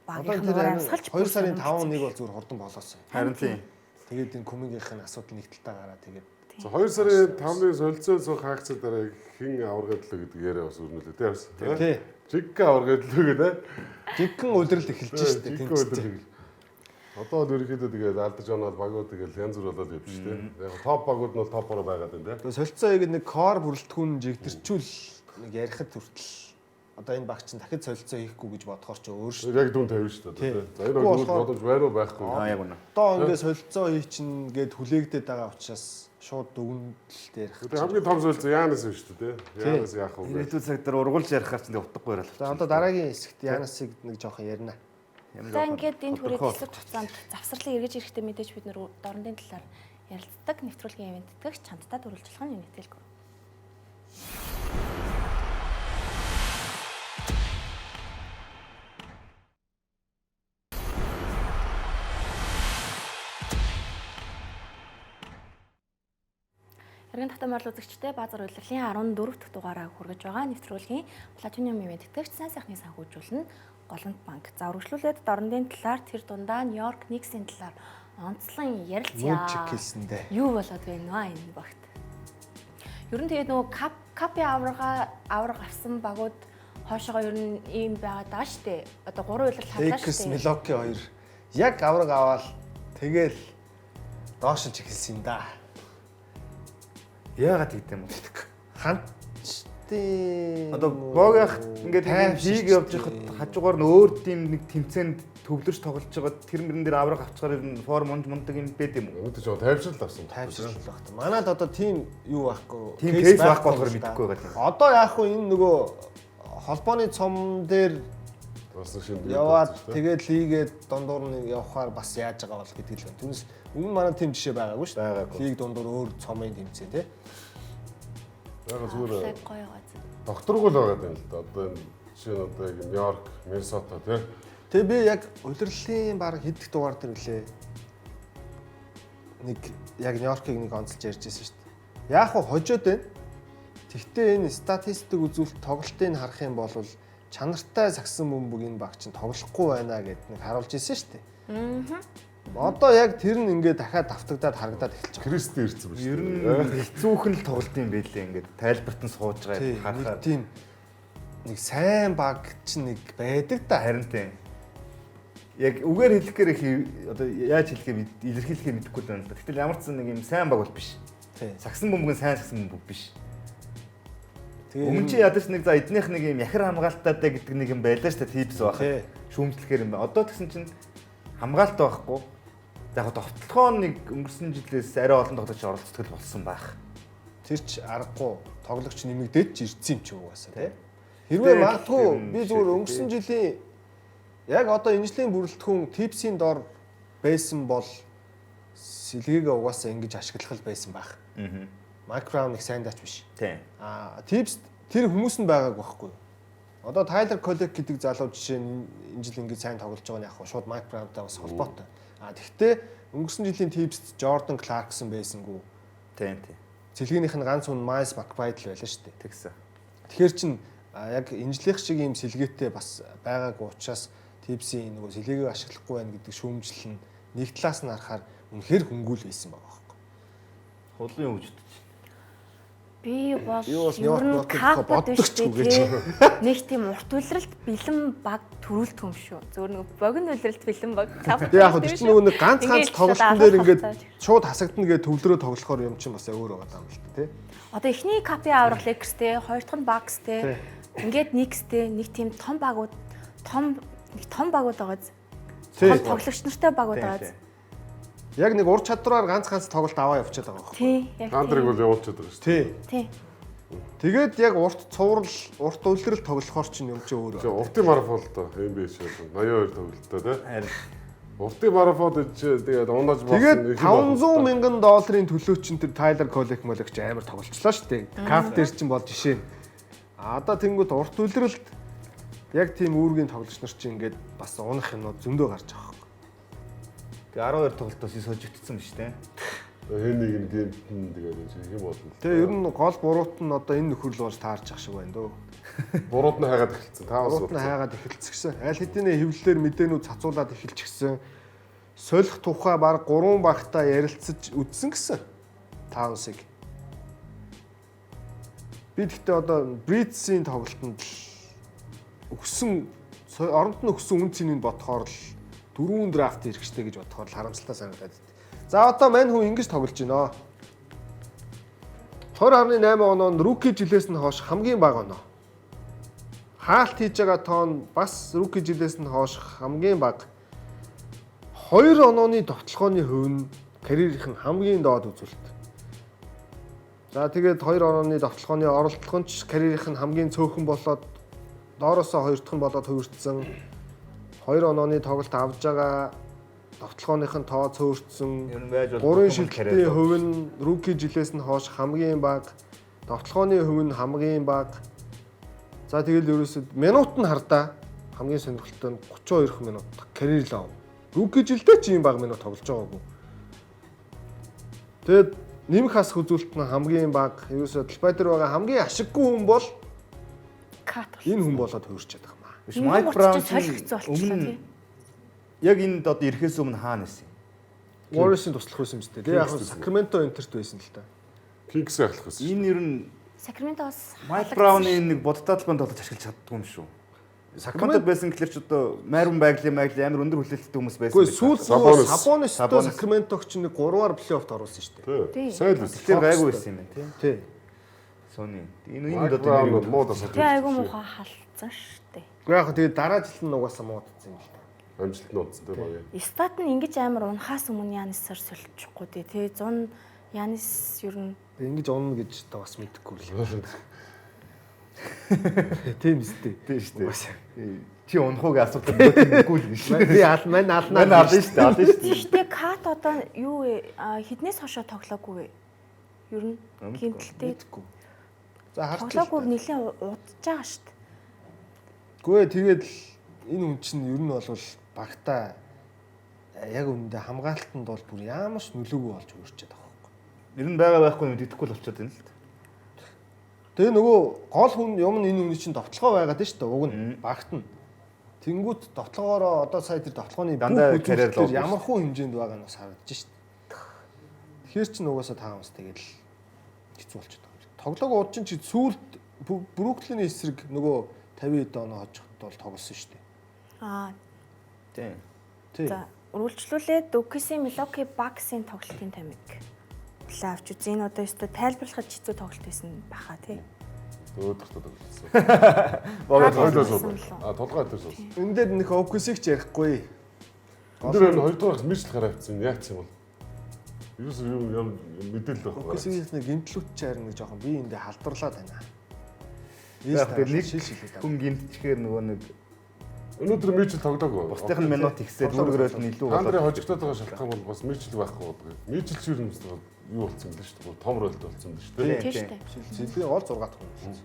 Одоо багийнх нь тэр амсгалж 2 сарын 5-1 бол зүгээр хурдан болоосоо. Харин тийм. Тэгээд энэ Kuminga-ийн асуудал нэг талдаа гараад тэгээд 2 сарын 5-ны солилцоос хаагцсан дараа хэн аваргадлаа гэдэг яриа бас өрнөлөө те. тий. Жиг аваргадлаа гэдэг. жигхэн улирал эхэлж штэ тэнцээ. Одоо л ерөнхийдөө тэгээд алдаж оноод багууд тэгээд янз бүр болоод явж штэ. Яг топ багууд нь бол топоор байгаад байна те. Тэгээд солилцоо яг нэг core бүрэлдэхүүн жигдэрчүүл нэг ярихад хүртэл одоо энэ багч нь дахид солилцоо хийхгүй гэж бодохоор ч өөр шүү. Яг дүн тавина шүү дээ. За энэ бол бодож байруу байхгүй. Яг үнэ. Одоо ингээд солилцоо хий чинь гээд хүлээгдээд байгаа учраас шууд дүгнэлт ярих. Тэгээ хамгийн том солилцоо Яанас байна шүү дээ. Яанас яах вэ? Ирээдүйн цаг дээр ургуулж ярихаар ч утгагүй яриа. За одоо дараагийн хэсэгт Яанасыг нэг жоохон ярина. За ингээд энэ түрээд хэсэг хугацаанд завсралыг эргэж ирэхдээ мэдээж бид нөр дорнодын талаар ярилцдаг нэвтрүүлгийн ивент тэтгэгч чамдтаа дөрвөлжлох нь нэгтэлгүй. Эргэн татам орлоо үзэгчтэй баазар удирдлагын 14 дахь дугаараа хүргэж байгаа нэвтрүүлгийн Platinum ивент тэтгэгч сайн сайхны санхүүжүүлэн Голланд банк. За үргэлжлүүлээд дорнодын талаар тэр дундаа Нью-Йорк Никсийн талаар онцлон ярилцъя. Чекэлсэндээ. Юу болоод байна вэ энэ багт? Ер нь тэгээд нөгөө капи авраг авсан багууд хоошоогоо ер нь ийм байгаад байгаа шүү дээ. Одоо 3 удирдал харлаа шүү дээ. Милоки 2 яг авраг аваад тэгэл доош нь чекэлсэн да. Яагаад гэдэг юм бэ? Хантын Одоо богох ингээд хийг явж байхад хажуугаар нь өөр тийм нэг тэмцээнд төвлөрч тоглож байгаа тэр мөрөн дээр авраг авчгаар ер нь форм мундаг юм байд юм уу? Өөдөө жоо тайвшрал авсан. тайвшрал багт. Манайд одоо тийм юу байхгүй. Тийм кейс байхгүй болохоор мэдэхгүй байгаа юм. Одоо яах вэ энэ нөгөө холбооны цом дээр Бас шинэ яваад тэгээд лигээд дундуур нь явахаар бас яаж байгаа бол гэдэг л байна. Түүнээс өмнө манай тийм жишээ байгаагүй шүү дээ. Лиг дундуур өөр цомын тэмцээн тий. Яг зүгээр гоё гоц. докторгүй л байгаа юм л да. Одоо энэ жишээ нь одоо яг Нью-Йорк, Миннесота тий. Тэгээ би яг удирдлын баг хэдэх дугаар дээр үлээ. Нэг яг Нью-Йоркийг нэг онцолж ярьж байсан шүү дээ. Яг хоо хожоод байна. Тэгвэл энэ статистик үзүүлэлт тоглолтыг харах юм бол чанартай сагсан бөмбөг энэ баг чинь тоглохгүй байна гэд нэг харуулж ирсэн шүү дээ. Одоо яг тэр нь ингээд дахиад давтагдаад харагдаад эхэлж байгаа. Кристи ирсэн ба шүү. Ер нь хэцүүхэн л тоглолт юм байлээ ингээд тайлбартан сууж байгаа харахаар Тийм нэг сайн баг чинь нэг байдаг да. харин тийм. Яг үгээр хэлэхээр одоо яаж хэлэхээ илэрхийлэхээ мэдэхгүй байна л да. Гэтэл ямар ч нэг юм сайн баг бол биш. Тийм. Сагсан бөмбөг нь сайн сагсан бөмбөг биш. Тэгээ Өмнө чи ядаж нэг за эднийх нэг юм яхар хамгаалтаатай гэдэг нэг юм байлаа шүү дээ типс байх. Шүүмжлэхээр юм байна. Одоо тэгсэн чинь хамгаалт байхгүй. За яг товтлогоо нэг өнгөрсөн жилээс арай олон тоглогч оролцдог болсон байх. тэр ч аргагүй тоглогч нэмэгдээд ч ирсэн юм чи угаасаа тий. Хэрвээ магадгүй би зүгээр өнгөрсөн жилийн яг одоо энэ жилийн бүрэлдэхүүн типсийн дор байсан бол сэлгээгээ угаасаа ингэж ашиглах байсан байх. Майк Браун их сайн даач биш. Тийм. Типс тэр хүмүүс нь байгааг байхгүй. Одоо Тайлер Коллек гэдэг залуу жишээ нь энэ жил ингэж сайн тоглож байгаа нь яг хаа шууд Майк Браунтай бас холбоотой. Тэгэхдээ өнгөрсөн жилийн типс Jordan Clarkson байсангүй. Тийм тийм. Сэлгээнийх нь ганц хүн Miles McBride л байлаа шүү дээ. Тэгсэн. Тэгэхээр чин яг энэ жилийнх шиг ийм сэлгээтэй бас байгаагүй учраас типсийн нөгөө сэлгээгээ ашиглахгүй байх гэдэг шүүмжлэл нь нэг талаас нь харахаар үнэхээр хөнгүүл байсан байгаа байхгүй. Хулын хөгждөж. Би бол Юу бас ер нь Нью-Йорк капод биш боддогчгүй гэж. нэг тийм урт үлрэлт бэлэн баг төрүүлдэг юм шүү. Зөвөр нэг богино үлрэлт бэлэн баг капод. Тэгээ яг ч нөгөө нэг ганц тоглолтын дээр ингээд ингээд шууд хасагдана гэж төвлөрөө тоглохоор юм чинь бас өөр байгаа юм л та тий. одоо эхний капи аврах лекстэй, хоёр дахь нь багстэй. Ингээд нэгстэй нэг тийм том багууд байгаа биз. Тий. Тоглогч нартай багууд байгаа биз. Яг нэг ур чадвараар ганц тоглолт аваа явчихад байгаа байхгүй. Тий, яг Гандрыг бол явуулчихад байгаа шүү. Тий. тий. Тэгээд яг урт цуврал, урт үлрэл тоглохоор чинь юм чи өөр. Уртын марафон л доо NBA шиг 82 тоглолттой тий. Харин Уртын марафонд тэгээд унаж болсон. Тэгээд 500 мянган долларын төлөө чинь тэр Тайлер Колек ч амар тоглолцлоо шүү дээ. Кап дээр чинь бол жишээ. Одоо тэнгууд урт үлрэлт яг тийм үүргийн тоглогч нар чинь ингээд бас унах юмнууд зөндөө гарч байгаа. тэгээ 12 тоглолтоос сожигдсон биз дээ. Хэн нэг нь гэмтэн тэгээд юм болно. Тэгээ ер нь гол буруут нь одоо энэ нөхөрлөж болж таарч ах шиг байна дөө. Бурууд нь хайгаад эхэлсэн. Таваас Буруут нь хайгаад эхэлчихсэн. Аль хэдийн хэвлэлээр мэдээнүүд цацуулаад эхэлчихсэн. Солих тухай баг 3 багтаа ярилцаж үдсэн гэсэн. Таунсыг. Би гэхдээ одоо Бритсийн тоглолтод өгсөн оронд нь өгсөн үн цэнийг бодохоор л 4 драфт хэрэгтэй гэж бодохоор л харамсалтай санагдаад байна. За одоо мань хүн ингэж тоглож байна. 20.8 ононд руки жилээс нь хойш хамгийн бага оноо. Хаалт хийж байгаа тоон бас руки жилээс нь хойш хамгийн бага. 2 онооны довтлогооны хувь нь карьерийнх нь хамгийн доод үзүүлэлт. За тэгээд 2 онооны довтлогооны оролдлого нь карьерийнх нь хамгийн цөөхөн болоод доороосоо 2 дахь нь болоод хувирцсан. 2 онооны тоглолт авж байгаа довтлогооных нь тоо цөөрцсөн. Ер нь байж бол 3 шилжилтийн хувь нь руки жилээс нь хойш хамгийн бага. Довтлогооны хувь нь хамгийн бага. За тэгэл ерөөсөд минут нь хардаа хамгийн сонирхолтой нь 32 минут карьер лав. Руки жилдээ ч ийм бага минут тоглож байгаагүй. Тэгэд нэмэх хасах үзүүлэлт нь хамгийн бага. Ерөөсөд талбай дээр байгаа хамгийн ашиггүй хүн бол Кат. энэ хүн болоод хувирчаад байгаа юм аа. биш Майк Браун өмнө яг энд одоо ирэхээс өмнө хаана байсан юм? Warriors-ийн туслах байсан юм зү. Тэгээ яг Sacramento Interт байсан л та. Кингс ахлах гэсэн. Энэ ер нь Сакраментоос Майк Брауны нэг бодтой талбайд тоглож ашиглаж чаддгүй юм шүү. Сакраментод байсан гэхэлэр ч одоо майрын байгалийн амар өндөр хүлээлттэй хүмүүс байсан. Гэхдээ сүүл Сабонистой Сабонис. Sacramento-г чинь нэг 3-аар плей-оффт орсон шүү дээ. Тий. Сайн л үс. Тэгэхээр гайгүй байсан юм байна тий. Тий. Сони. Энэ Майк одоо Браун нэр муу дасаад. тий айгу муухай халдсан штэ. Гэхдээ яг тэгээ дараа жил нь угаасаа муудсан юм л та. Амжилт нь удсан тий баг. Стат нь ингэж амар унахаас өмнө Янисаар соличихгүй тий 100 Янис ер нь Ингэж унна гэж та бас мэдэхгүй л. Тийм үстэй. тий шүү дээ. Чи унахыг асуултад бодохгүй л биш. Би мань алнаа. Мань алдсан шүү дээ. Алдсан шүү дээ. Гэхдээ Кат одоо юу вэ? Хіднээс хошоо тоглоогүй вэ? Ер нь гимтэлтэй Мэдэхгүй. За харж тоглоогүй нэлээд удаж байгаа штэ. Гүй тэгээд л энэ хүн чинь ер нь бол багтаа яг үүндээ хамгаалтанд бол бүр ямар ч нөлөөгүй болж өөрчөөд байгаа байхгүй. Ер нь байгаа байхгүй юм мэдэхгүй л болчиход байна л та. Тэгээ нөгөө гол хүн юм нь энэ хүний чинь довтлогоо байгаад байна шүү дээ. Уг нь багт нь. Тэнгүүт довтлогоороо одоо сая тэр довтлогооны Дандаа бүх карьер л үзүүлэлтээр ямар хуу хэмжээнд байгаа нь бас харагдаж шүү дээ. Тэгэхээр чинь угаасаа таамас тэгэл хэцүү болчиход байгаа юм. Тоглоог ууд чинь чи сүүлд Бруклиний эсрэг нөгөө 50 хэд оноо хожиход бол тоглосон шүү дээ. Тий. Тий. За үргэлжлүүлээд Дукиси Милоки Баксын тоглолтын тамиг авч үз. Энэ одоо өстө тайлбарлахад хэцүү тоглолт байсан баха тий. Өөдөртөө тоглосон. Бага Толгой дээр суус. Энэ дээр нэг OKC-г ч ярихгүй. Тэр энэ 2 дугаар мэржл гараа авчихсан. Яац юм бол? Юус юм мэдээлэл байхгүй. OKC-ийн нэг гимтлүүт ч харин нэг жоохон би эндээ халдварлаад байна. Яг тэр нэг шилшилээд. хүн гимтчихээр нөгөө нэг Өнөөдөр мэржл тоглоогүй. бусдынх нь минут ихсээд үүргэрэл нь илүү Хандрын болоод хожигдоод байгаа шалтгаан бол бас мэржл байхгүй байдаг. Мэржл ч юм юу болсон юм бэ шүү дээ. Том ролд болсон юм шүү дээ. тий штэ. Сэлгийн гол 6 дахь хүн.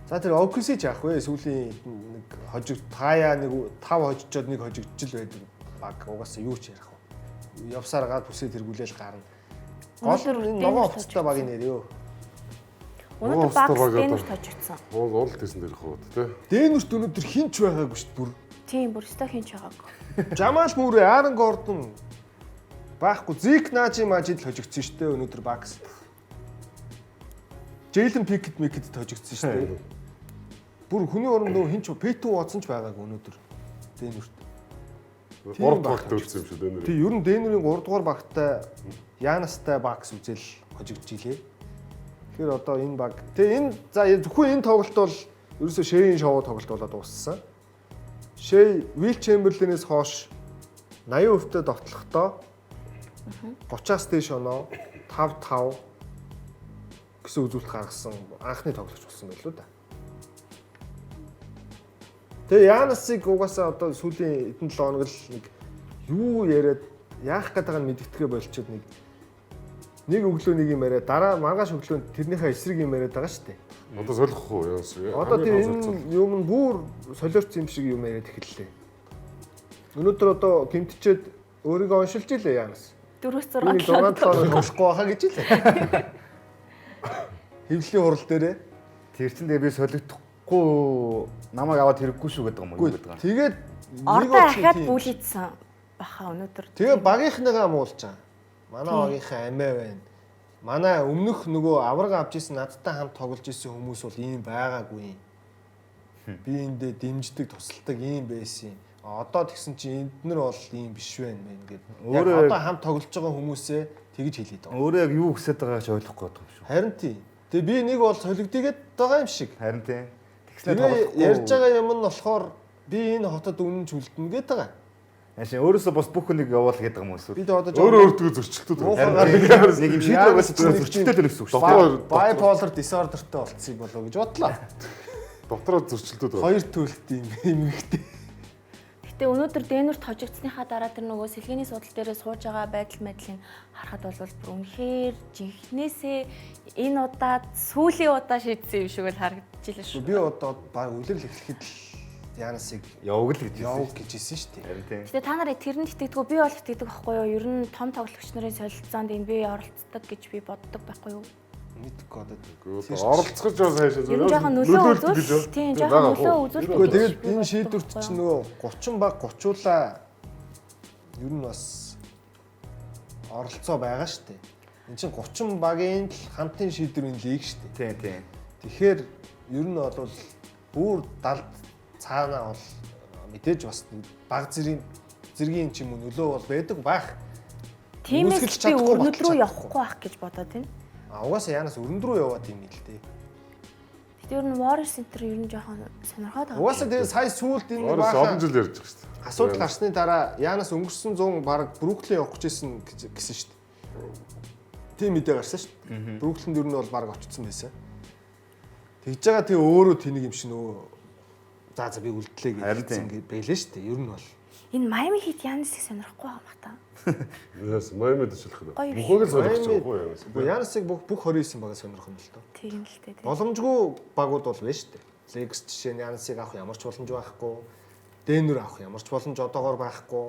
За тэр OKC ч яах вэ? Сүүлийн нэг хожиг таяа нэг 5 хожижод нэг хожигдчихл байдаг баг. Угаасаа юу ч ярих вэ? Явсаар гад бүсээ тэргүүлэл гарна. Гол нь ногоон хувцастай багийн нэр юу? Өнөөдөр Бакс Дэнерт хожигдсон. Уулт хийсэн дээрх уу тий. Дэнерт өнөөдөр хинч байгаагүй шүү дээ бүр. Тийм бүр өстө хинч байгааг. Жамал Мүрэ, Аарон Гордон байхгүй. Зик Нажи Мажид л хожигдсон шүү дээ өнөөдөр Бакс. Jalen Pickett тожигдсон шүү дээ. Бүр хүний оронд нөгөө хин ч Peyton Watson ч байгаагүй өнөөдөр. Денверт. 3 багт үлдсэн юм шүү дээ. Тий, ер нь Денверийн 3 дугаар багтай Янастай багс үзэл хожигдж илээ. Тэгэхээр одоо энэ баг. Тэгээ энэ за зөвхөн энэ тоглолт бол ерөөсөө Shea-ийн шоу тоглолт болоод дууссан. Shea Will Chamberlain-ээс хойш 80% довтлохдоо 30-аас дээш оноо 5-5 гэсэн үзүүлэлт гаргасан анхны тоглогч болсон байлгүй да. Тэгээ Янасыг угаасаа одоо сүүлийн эдэн 7 хоног л нэг юу яриад яах гээд байгааг нь мэддэгэ болчиход нэг өглөө нэг юм яриад дараа маргааш өглөө тэрнийхээ эсрэг юм яриад байгаа шүү дээ. Одоо солих уу яас. Одоо тийм энэ юм нь бүр солиорч юм шиг юм яриад эхэллээ. Өнөөдөр одоо гимтчихэд өөрийгөө оншилж илээ Янас. 4-6 6 хоног тоглохгүй байхаа гэж илээ. Хэвлэлийн хурал дээрээ Тэр чинь тэгээ би солигдохгүй намайг аваад хэрэггүй шүү гэдэг юм уу гэдэг байгаа. тэгээд Ордоо ахаад бүлээдсэн баха өнөөдөр. тэгээ багийнхныгаа муулж байгаа. Манай багийнхаа амиа байна. Манай өмнөх нөгөө авраг авч исэн надтай хамт тоглож исэн хүмүүс бол ийм байгаагүй. Би эндээ дэмждэг, тусалдаг ийм байсан. Одоо тэгсэн чинь эднэр бол ийм биш байна мэн гэдэг. Яг одоо хамт тоглож байгаа хүмүүсээ тэгж хэлээд байгаа. Өөрөө яг юу хүсэж байгааг ч ойлгохгүй байгаа юм шүү. Харин тийм. Тэгээ би нэг бол солигдгээд байгаа юм шиг. Харин тийм. Тэгээ ярьж байгаа юм нь болохоор би энэ хотод үнэн чүлдэнэ гэдэг байгаа. Яшин өөрөөсөө бас бүх хүнийг явуул гэдэг юм уу? Би одоо өөрөө өөртөө зөрчилдөд байна. Нэг юм шийдэл байгаас зөрчилтэй л гэсэн үг шүү. Bipolar disorderтэй болцсон болоо гэж бодлоо. Дотроо зөрчилдөд байна. Хоёр төлөлт юм эмгэгтэй. Гэтэ өнөөдөр Денверт хожигдсныхаа дараа тэр нөгөө сэлгээний судал дээрээ сууж байгаа байдал мэдлийг харахад бол бүр үнэхээр жинхнээсээ энэ удаад сүүлийн удаа шийдсэн юм шиг л харагдчихлаа шүү. Би одоо баг үлрэл эхлэхэд л Янасыг яваг л гэж хэлсэн шүү дээ. Харин тийм. Гэтэ та нарыг тэрэнд итгэдэггүй би бол итгэдэг байхгүй юу? Ер нь том тоглогч нарын солилцоонд NBA оролцдог гэж би боддог байхгүй юу? Мэдгүй одоо. Оролцох жоо сайшаа Ер нь жоохон нөлөө үзүүл. Тийм жоохон нөлөө үзүүлдэг. Гэхдээ тэгээд энэ шийдвэрт чинь нөгөө 30 баг 30уулаа ер нь бас оролцоо байгаа шүү дээ. Энд чинь 30 багийн л хамтын шийдвэрийн лиг шүү дээ. Тийм тийм. Тэгэхээр ер нь бол бүр далд цаанаа бол мэдээж бас баг зэргийн ч юм уу нөлөө бол байдаг байх. Тиймээс би өрнөл рүү явахгүй байх гэж бодоод байна. Угаасаа Янас өрнөд рүү яваад юм л дээ. Гэтэ ер нь Warriors Center ер нь жоохон сонирхоод байгаа. Угаасаа тэгээ сая сүүлд энэ олон жил ярьж байгаа шүү дээ. асуудал гарсны дараа Янас өнгөрсөн 100 баг Бруклин явах гэжсэн гэсэн шүү дээ. Тийм мэдээ гарсан шүү дээ. Бруклинд ер нь бол баг очсон байсан. Тэгж байгаа тэгээ өөрөө тэнийг юм шиг нөгөө за би үлдлээ гэж ингэ байлаа шүү дээ. Ер нь бол Энэ Miami Heat Янасыг сонирхгүй байгаа юм та. Яс Miami дэвшлэх нь. Гоё. Бүхэл солих гэж байгаа юм. Янасыг бүх 29 багаа сонирх юм л доо. Тийм л дээ. Боломжгүй багууд бол байна шүү дээ. Lakers жишээ нь Янасыг авах ямар ч боломж байхгүй. Denver авах ямар ч боломж одоогоор байхгүй.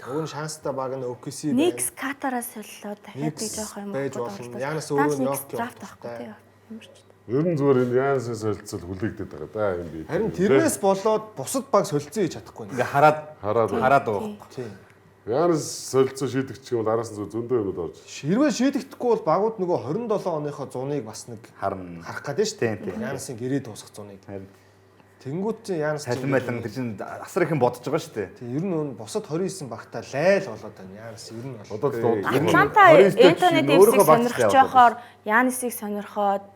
Өгөн шанстай баг нь OKC байна. Knicks Катараас солилоод дахиад би жоох юм байж болно. Янас өөрөө Нью-Йорк драфт авахгүй ямар ч. Ер нь зүгээр энэ Янсын солилцол хүлээгдээд байгаа да юм би. Харин тэрнээс болоод бусад баг солилцсон хийж чадахгүй. Ингээ хараад хараад байгаа. Тийм. Янс солилцоо шийдэгч юм бол араас нь зөндөө юмуд орж. Хэрвээ шийдэгдэхгүй бол багууд нөгөө 27 оныхоо 100-ыг бас нэг Харна. харах гэдэг шүү дээ. Янасын гэрээ дуусгах 100-ыг. Тэнгүүд чинь Янас Салин байлан тэр чинь асар их юм бодож байгаа шүү дээ. Тийм ер нь бусад 29 багтаа лайл болоод байна. Янас ер нь бол. Одоо Атланта Энтони Дэвисийг сонирхож байхаар Янисыг сонирхоод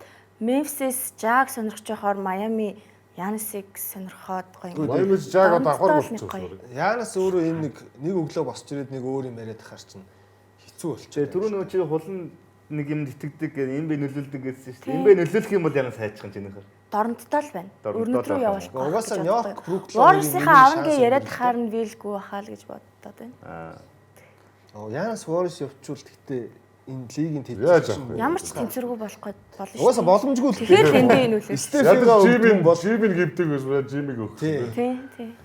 Memphis Jazz сонирхож байхаар Miami Янисыг сонирхоод гоё. Miami Jazz одоо авах болчихсон. Янас өөрөө энэ нэг өглөө босч ирээд нэг өөр юм яриад ахаар чинь хэцүү болчихсон. Түрүү нөө чи хулан нэг юмд итгэдэг гэдэг энэ би нөлөөлдөг гэсэн шүү дээ. Энэ би нөлөөлөх юм бол янаас хайчих юм чинийхэр. Дорнттой л байна. Өрнөд рүү явуулах. Угаасаа Нью-Йорк Бруклин Warriors-ийнхаа авна гэж яриад хаар нь вилгүй бахаа л гэж боддоо байна. Янас Warriors явуучвал гэхдээ энэ лигийн тэтгэж ямар ч тэнцвэргүй болох болно шүү. Угаасаа боломжгүй л тэгэхээр энд нөлөөлсөн. Стефига Жимин гівдэг байсан Жимиг өгөх. Тийм.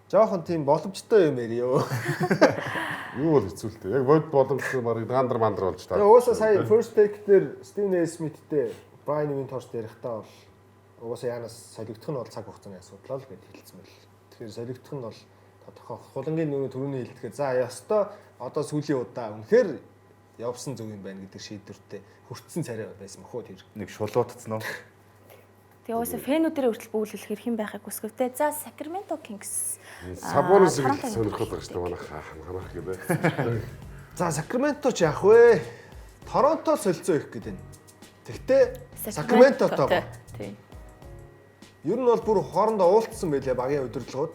Жохон тийм боломжтой юм яриё. Юу бол хэцүүлтэй. Яг бод боломжтой барыг гандар мандар болж таа. Угаасаа сая first take дээр Стивен А. Смиттэй Брайан Винторс ярихдаа бол угаасаа Янас солигдох нь бол цаг хугацааны асуудал л гэж хэлсэн байл. Тэгэхээр солигдох нь бол тодорхой хулангийн нөгөө төрөний хэлдэхэд за ястой одоо сүүлийн удаа үнэхээр явсан зөв юм байна гэдэг шийдвэртэй хүртсэн царай байсан мөхөө тэр. Нэг шулуутцсан уу? Тэгээ уусаа фэнүүдэрээ хүртэл бүүлүүлэх хэрхэн байхыг хүсгэвтэй. За Sacramento Kings. Сабонос их сонирхол байгаа шүү дээ манайх ханах гэдэг. За Сакраменто ч яах вэ? Торонто солилцоо их гэдэг. Тэгтээ Сакраментотойгоо. Тийм. Ер нь бол бүр хоорондоо уулзсан байлээ багийн удирдлагууд.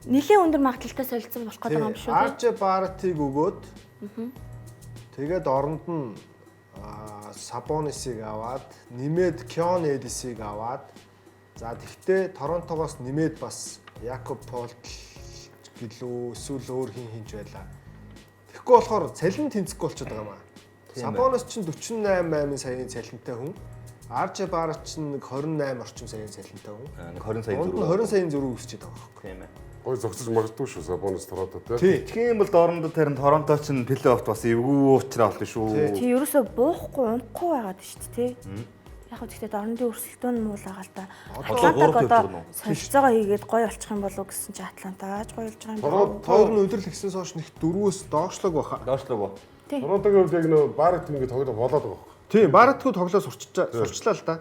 Нилийн өндөр магадлалтай солилцсон болох гэдэг юм шүү дээ. Арч Бартиг өгөөд. Тэгээд оронд нь Сабонисыг аваад, нэмээд Кён Эдисийг аваад. За тэгтээ Торонтогоос нэмээд бас Якоб Полт гэлөө эсвэл өөр хинч байлаа. Тэгэхгүй болохоор цалин тэнцэхгүй болчиход байгаа юм аа. Сабонос ч 48 саяын цалинтай хүн. Арч Барт ч 28 орчим саяын цалинтай хүн. Нэг 20 сая Унд нь 20 саяын зөрүү өсчихэд байгаа байхгүй. Тийм ээ. Гой зогсож магадгүй шүү Сабонос Торонто Тий. Тийм бол доорондоо тарин Торонто ч плей-оффт бас эвгүй уучраа болно шүү. Тий ерөөсөө буухгүй унахгүй байгаад шүү дээ тий. Яг хөө гэхдээ дорнодын өрсөлдөөн нь муу л байгаа л да. Атлантаг одоо солилцоогоо хийгээд гоё болчих юм болов гэсэн чи Атлантааж гоё болж байгаа юм байна. Тоор нь өдрөл гисэн соош нэг 4-өөс доошлог баха. Доошлог уу? Торонтогийн хувьд яг нөө Барт ингээд тоглоод болоод байгаа байхгүй. Тийм, Бартгүй тоглоо сурчлаа л да.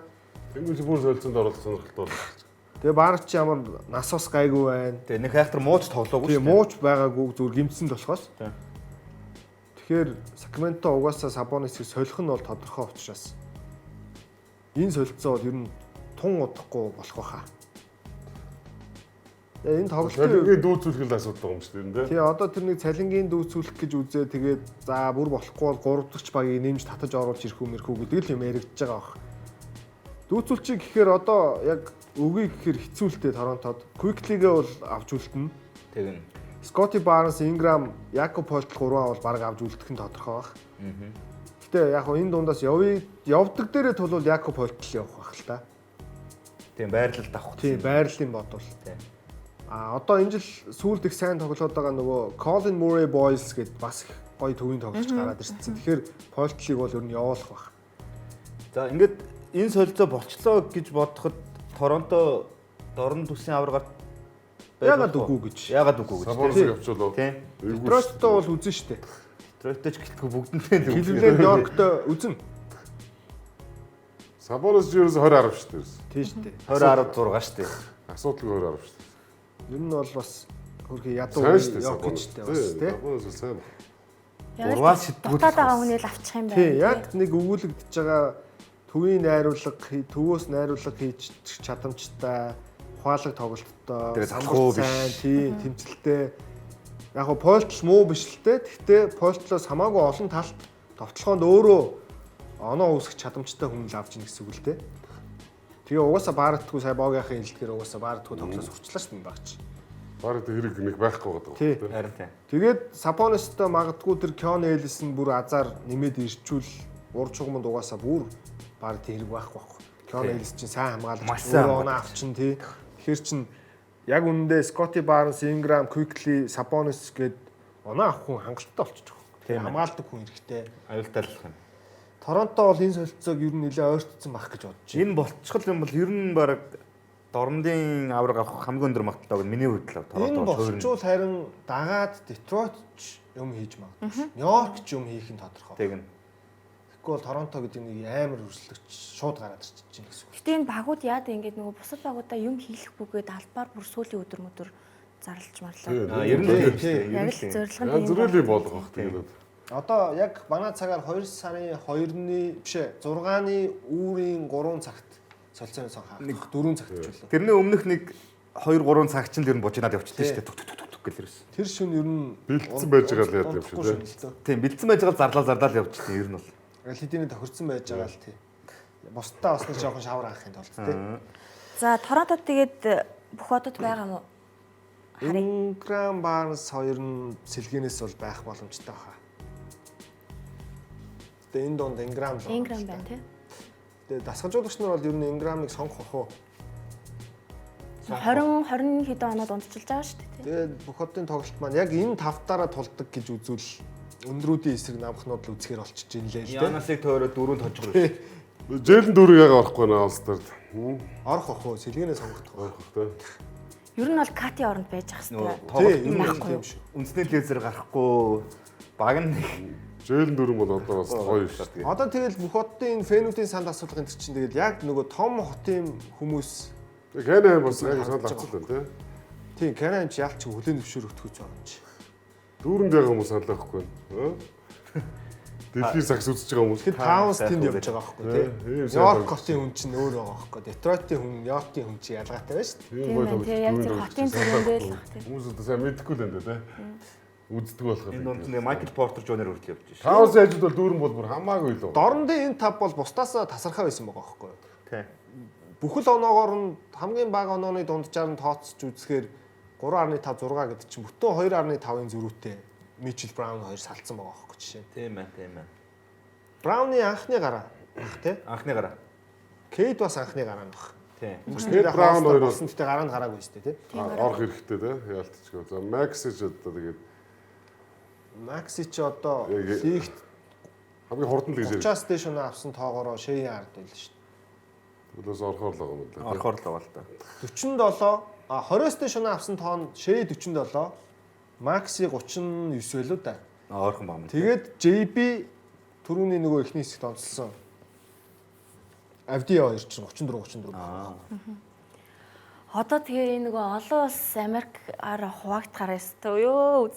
Тэнгүүл бүр солилцоонд оруулах сонирхолтой байна. Тэгээ Барт ч ямар нас ус гайгүй байна. Тэгээ нэг хайхтар мууч тоглоогүй Тийм, мууч байгаагүй зүгээр гимцсэн болохоос. Тийм. Тэгэхээр Сакраменто угаасаа Сабонисыг солих нь бол тодорхой учраас энэ солилцоо бол ер нь тун удахгүй болох байхаа. Тэгээ энэ тоглолтын Цалингийн дүүцүүлэх л асуудал байгаа юм шүү дээ. тий одоо тэр нэг цалингийн дүүцүүлэх гэж үзээ тэгээд за бүр болохгүй бол 3 дахь багийг нэмж татаж оруулж ирэх үү гэдэг л юм яригдж байгаа бах. Дүүцүүлчих гэхээр одоо яг өгье гэхээр хэцүүлтэй Торонтод. Quickly-гээ бол авч үлдэнэ. Тэгнь. Scotty Barnes, Ingram, Jakob Poeltl гурваа бол баг авч үлдэх нь тодорхой бах. Гэтэ яг энэ дундаас явдаг дээрээ тулвал Jakob Poeltl явах байх л та. Тийм байрлалд авах. Тийм байрлалын бодвол. Тийм. Одоо энэ жил сүүлд их сайн тоглоод байгаа нөгөө Colin Murray Boys гэдээ бас их гоё төвийн тоглож гараад ирсэн. Тэгэхээр Poeltl-ыг бол ер нь явуулах байх. За ингээд энэ солилцоо болчлоо гэж бодоход Торонто дорн төслийн аваргаар Ягаад үгүй гэж. Ягаад үгүй гэж. Сабоносыг авчвал Тийм. Детройттоо бол үзэн штэ. Детройтой ч гэлтгүй бүгднээ л Cleveland, York-той үзэн. Сабонос ерөөс 20 10 шүү дээ. Тийм штэ. 20-16 шүү дээ. Асуудалгүй 20 10 шүү дээ. Ер нь бол бас хөрхи ядуу Сайн шүү дээ. явах гэжтэй бас тий. Сабонос сайн. Урваас шидгүүл. Дутаад байгаа хүнийг л авчих юм байна. Тий, яг нэг өгүүлэгдэж байгаа төвийн найруулга, төвөөс найруулга хийж чадамжтай, ухаалаг тоглолттой, Тэгээ залхуу биш. тий, тэмцэлтэй. Яг гоо Poeltl муу биш л те. Гэхдээ Poeltl-оос хамаагүй олон талт товтлогоонд өөрөө оноо үүсгэх чадамжтай хүн л авч ийн гэсэн үг л те. Тэгээ угаасаа Бартгүй сая боогийнхын хэлдгээр угаасаа Бартгүй тоглоо сурчлаа шүү дээ багч. Бараг тэр хэрэг нэг байхгүй байгаа Тий. даа. Харин тийм. Тэгээд Сабонистой магадгүй тэр Кён Элис нь бүр азар нэмээд ирчүүл урд чугамд угаасаа бүр баг тэр хэрэг байхгүй. Кён Элис чинь сайн хамгаалж оноо авчин тий. Тэгэхээр чин яг үнэндээ Scotty Barnes, Ingram, Quickly, Sabonis гээд оноо авах хүн хангалттай болчих жоох. Тийм. Хамгаалдаг хүн хэрэгтэй. Аюултайлах юм. Торонто бол энэ солилцоог ер нь нэлээд ойртсон байх гэж бодож байна. Энэ болчихвол юм бол ер нь баг дорндын авраг авах хамгийн өндөр магадaltaй гэж миний хувьд л Энэ болчвол харин дагаад Детройт ч юм хийж магадгүй. Нью-Йорк ч юм хийх нь тодорхой. Тэгнь. Тэгэхгүй бол Торонто гэдэг нэг амар өрсөлдөгч шууд гараад ирчихэж байна гэсэн үг. Гэтэ энэ багууд яад ингээд нөгөө бусад багуудаа юм хийх бүгээд албаар бүр сүүлийн өдөр зарлж марлаа. Ер нь л тий. Яг л зорилго Яа зүрээлийн болгох тэгээд. Одоо яг манай цагаар 2 сарын 2-ны бишээ 6-ны үүрийн 3 цагт солилцооны сон хаах. Нэг 4 цагт ч үлээ. тэрний өмнөх нэг 2-3 цаг чинь тэр нь бужинаад явчихлаа шүү дээ. Тук гэл ирсэн. Тэр шин ер нь Бэлдсэн байж байгаа л яд юм шүү дээ. Тийм бэлдсэн байж байгаа зарлаа явчихсан ер нь бол. Хэдийний тохирсон байж байгаа л тий. Бусдаа бас нэг жоохон шавар авахын тулд тий. За Торонтод тэгээд бүх одод байгаа мó? Ingram Barnes хоёр нь сэлгэнээс бол байх боломжтой баха. Тэгээ энэ донд Ingram л. Ingram байна тий. Тэгээ дасгалжуулагч нар бол ер нь Ingram-ыг сонгох уу? 20 хэдэн оноод унтчилж байгаа шүү дээ тий. Тэгээд бүх одын тоглолт маань яг энэ тавтаараа тулдаг гэж үзвэл өндрүүдийн эсрэг намхнууд л үзэхээр болчихж ин лээ л дээ. Янасыг төөрөө дөрөнд хожгоо шүү. Жээлэн дүүрэг яг орохгүй наа улсдаар. Орох ах уу сэлгэнээ сонгох. Орох тий. Ер нь бол Кати оронд байж ах Нөгөө хэвээр. тоглолт Тийм нь юм шүү. үндэсний лезер гарахгүй баг нь Жээл дөрөн бол одоо бас гоё шүү дээ. Одоо тэгэл бүх хотын фэнүүдийн санд асуулгын тэр чинь тэгэл яг нөгөө том хотын хүмүүс Кэнэ бас яг санал авчихсан тий. тийм Канаан ч ялч хүлэн зөвшөөрөгдөх гэж байгаа юм чи. Дүүрэнд байгаа хүмүүс санал авахгүй байна. Дэлхийн сакс үзэж байгаа хүмүүс. Тэгэхээр Таунс тэнд явж байгаа байхгүй тий. Нью-Йорк хотын хүн чинь өөр байгаа байхгүй. Детройтын хүн, Нью-Йоркийн хүн чинь ялгаатай байна шүү дээ. Тийм гоё тоглож. яг зөв хотын төрөндөө л баг тий. Хүмүүс одоо сайн мэдхгүй л энэ тий. Үздэг болох. Энэ донд нэг Майкл Портер Жонер хүртэл явж шүү. Таунс ажид бол дүүрэн бол бүр хамаагүй л. Дорндын энэ тав бол бусдаас тасархаа байсан байгаа байхгүй. Тий. Бүхэл оноогоор нь хамгийн бага онооны дунджаар нь тооцож үзэхээр 3.5 6 гэдэг чинь бүтэн 2.5-ын зөрүүтэй Мичел Браун хоёр салцсан байгаа байхгүй жишээ. Тийм ээ. Брауны анхны гараа ах тий. Анхны гараа. Кейт бас анхны гараа нь баг. Тийм. Кейт Браун хоёр болсон гэхдээ гараа нь гараагүй шүү дээ тий. Орох хэрэгтэй тий. Яалтчгүй. За Макс ч одоо тэгээд Макси ч одоо Яг- лигт хамгийн хурдан л гэж ярьж. 30-аас дээш өнөө авсан тоогоороо шеийн ард байл шүү дээ. Төлөөс орохоор л байгаа юм л да. Орохоор л байгаа л да. 47 20-аас дээш өнөө авсан тоон шээ 47 Макси 39 байлуу да. Орхон баг юм. Тэгээд JB түрүүний нөгөө ихний хэсэгт онцлсон. Авди 2 чинь 34. Одоо тэгээ нөгөө олон улс Америкаар хуваагдахаар ёстой ёо.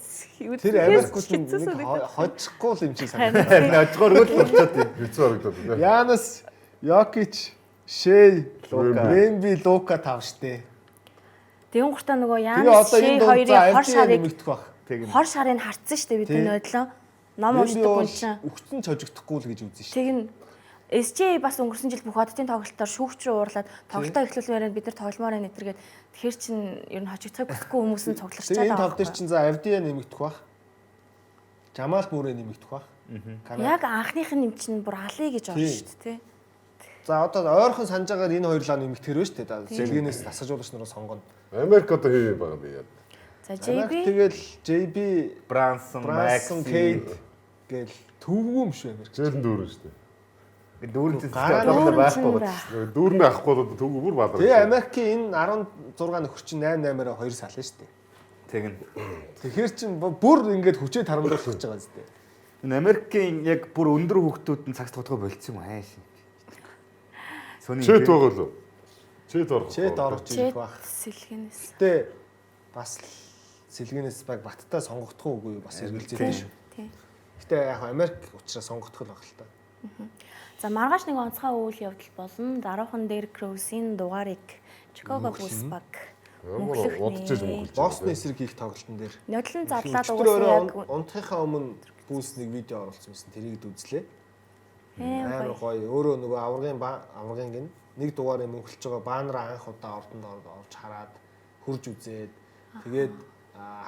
Тэр Америкууд нэг хожихгүй л юм чи санагдав. Харин ажгаар өл болчиход тийм. Хэцүү харагдаад байна. Янас, Йокич, Шей, Лука. Бэмби, Лука тав штэ. Тэгүн гуртаа нөгөө Тэгээ Янс одоо Шей энэ дунд хоёрын хор Авди шарыг нэмэгдэх бах. хор шарыг харцсан шүү дээ бидний нодлоо. Ном уншдаг хүн чинь. Өгцөн чожигдохгүй л гэж үзэн штэ. Тэг нь SJ бас өнгөрсөн жил бүх оддын тоглолтоор шүүгч рүү уурлаад тоглолтоо эхлүүлмээрээ бид нар тогломоор байна гэдэргээд тэгэхэр чин ер нь хожигдохыг хүсэхгүй хүмүүс нь цугларч Тэгээ энэ байгаа. тав дээр чинь за Авди нэмэгдэх бах. Жамал бүрээ нэмэгдэх бах. Яг анхных нь юм чинь бүр алий гэж байна шүү дээ тий. За одоо ойрхон санаж байгаа энэ хоёр лаа нэмэгдэхэр байна шүү дээ. Сэлгэнээс тасгажуулагч нараа сонгоно. Америк одоо хин байгаа юм яа. За Америк JB тэгэл JB, Брансон, Брансон, Макс, Кейт гэл төвгүй юм шүү Америк. Зээл дүүрэн шүү дээ. дүүрэн Гараа цэцтэй байхгүй Дүүрэн байна. Дүүрнээ авахгүй бол төгөө бүр бадар. Тэгээ Америкийн энэ 16 нөхөр чинь 8-8-аар 2 сална шүү дээ. Тэгнь. Тэгэхээр чин бүр ингээд хүчээ тарамдуулах гэж байгаа зү. Энэ Америкийн яг бүр өндөр хүүхдүүд нь цагт тодгой болцсон юм ааш. Сони. Чэт байгаа л. Чэт орох. Чэт орж ирэх бах. сэлгэнээс. Гэтэ бас сэлгэнээс баг баттай сонгогдох уугүй бас эргэлзээд шүү. Тий. Гэтэ яг Америк учраас сонгогдох л баг л та. За маргааш нэг онцгой үйл явдал болно. Даруухан дээр Кроусийн дугаарыг Чикаго Булс баг Ямар удаж мөнгөлж. Босны эсрэг хийх тоглолтын дээр нодлон зарлаад угаасаа угаасаа яг унтахынхаа өмнө Булс нэг видео оруулсан байсан. Тэрийг үзлээ. Амар гоё. гоё. Өөрөө нөгөө аврагын гин нэг дугаарыг мөнгөлж байгаа баанараа анх удаа ордонд орж хараад хурж үзээд тэгээд